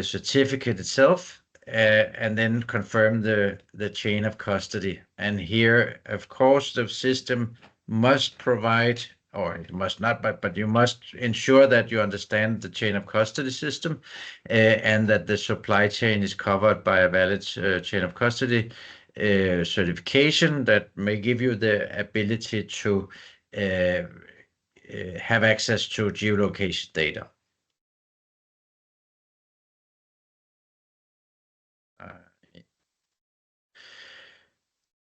certificate itself, and then confirm the chain of custody. And here, of course, the system must provide, or it must not, but you must ensure that you understand the chain of custody system, and that the supply chain is covered by a valid chain of custody certification that may give you the ability to have access to geolocation data.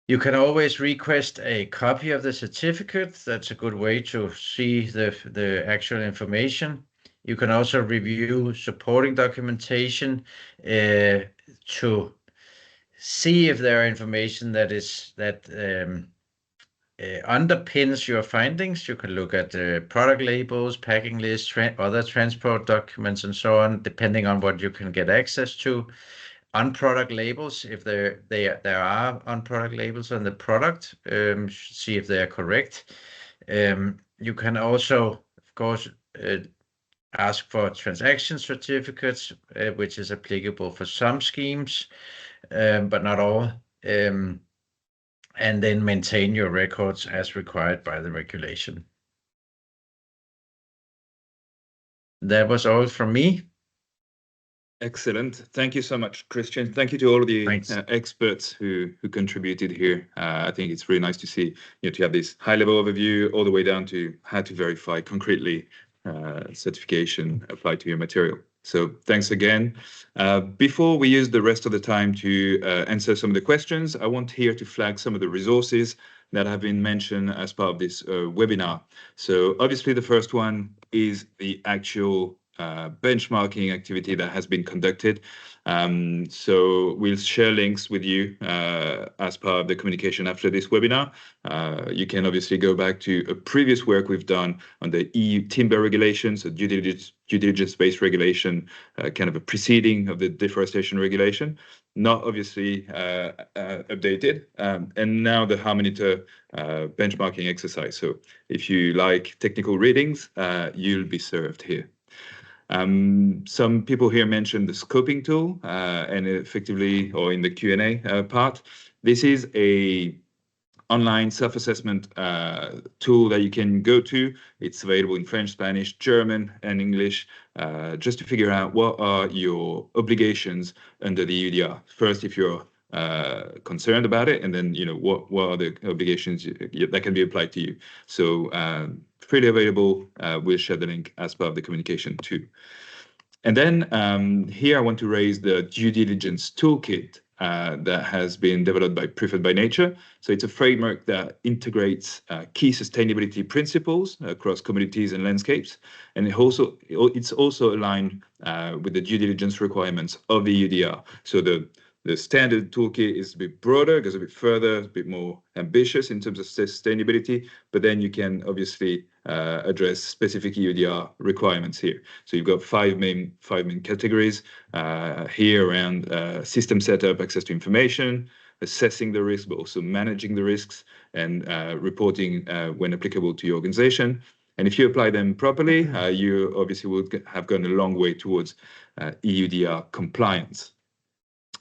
You can always request a copy of the certificate. That's a good way to see the actual information. You can also review supporting documentation to see if there are information that underpins your findings. You can look at product labels, packing lists, other transport documents, and so on, depending on what you can get access to. On product labels, if there are on product labels on the product, see if they are correct. You can also, of course, ask for transaction certificates, which is applicable for some schemes, but not all. And then maintain your records as required by the regulation. That was all from me. Excellent. Thank you so much, Christian. Thank you to all of the experts who contributed here. I think it's really nice to see, to have this high-level overview all the way down to how to verify concretely certification applied to your material. So thanks again. Before we use the rest of the time to answer some of the questions, I want here to flag some of the resources that have been mentioned as part of this webinar. So obviously the first one is the actual benchmarking activity that has been conducted. So we'll share links with you as part of the communication after this webinar. You can obviously go back to a previous work we've done on the EU timber regulations, so due diligence-based regulation, kind of a preceding of the deforestation regulation, not obviously updated, and now the Harmonitor benchmarking exercise. So if you like technical readings, you'll be served here. Some people here mentioned the scoping tool, and effectively, or in the Q&A part, this is a online self-assessment tool that you can go to. It's available in French, Spanish, German, and English, just to figure out what are your obligations under the EUDR. First, if you're concerned about it, and then what are the obligations that can be applied to you. So freely available. We'll share the link as part of the communication too. And then here I want to raise the due diligence toolkit that has been developed by Preferred by Nature. So it's a framework that integrates key sustainability principles across communities and landscapes. And it's also aligned with the due diligence requirements of the EUDR. So the standard toolkit is a bit broader, goes a bit further, a bit more ambitious in terms of sustainability, but then you can obviously address specific EUDR requirements here. So you've got five main categories here around system setup, access to information, assessing the risk, but also managing the risks, and reporting when applicable to your organization. And if you apply them properly, you obviously would have gone a long way towards EUDR compliance.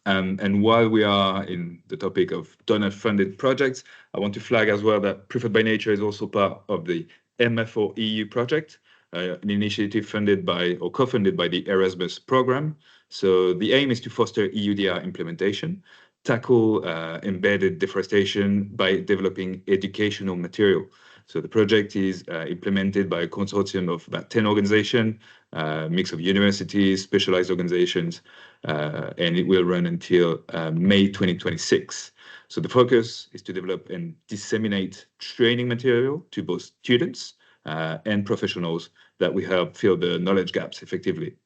And while we are in the topic of donor-funded projects, I want to flag as well that Preferred by Nature is also part of the MFO EU project, an initiative funded by or co-funded by the Erasmus program. So the aim is to foster EUDR implementation, tackle embedded deforestation by developing educational material. So the project is implemented by a consortium of about 10 organizations, mix of universities, specialized organizations, and it will run until May 2026. So the focus is to develop and disseminate training material to both students and professionals that will help fill the knowledge gaps effectively.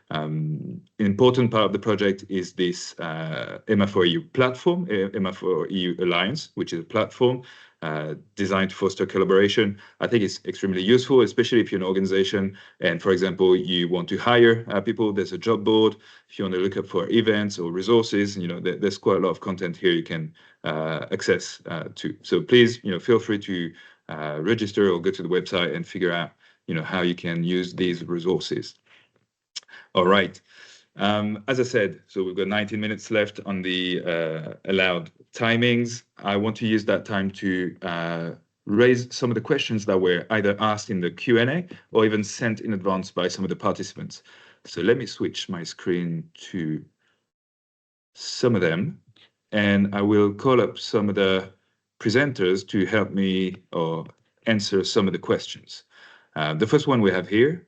An important part of the project is this MFO-EU platform, MFO-EU Alliance, which is a platform designed to foster collaboration. I think it's extremely useful, especially if you're an organization and, for example, you want to hire people. There's a job board. If you want to look up for events or resources, there's quite a lot of content here you can access to. So please, feel free to register or go to the website and figure out, how you can use these resources. All right. As I said, so we've got 19 minutes left on the allowed timings. I want to use that time to raise some of the questions that were either asked in the Q&A or even sent in advance by some of the participants. So let me switch my screen to some of them, and I will call up some of the presenters to help me or answer some of the questions. The first one we have here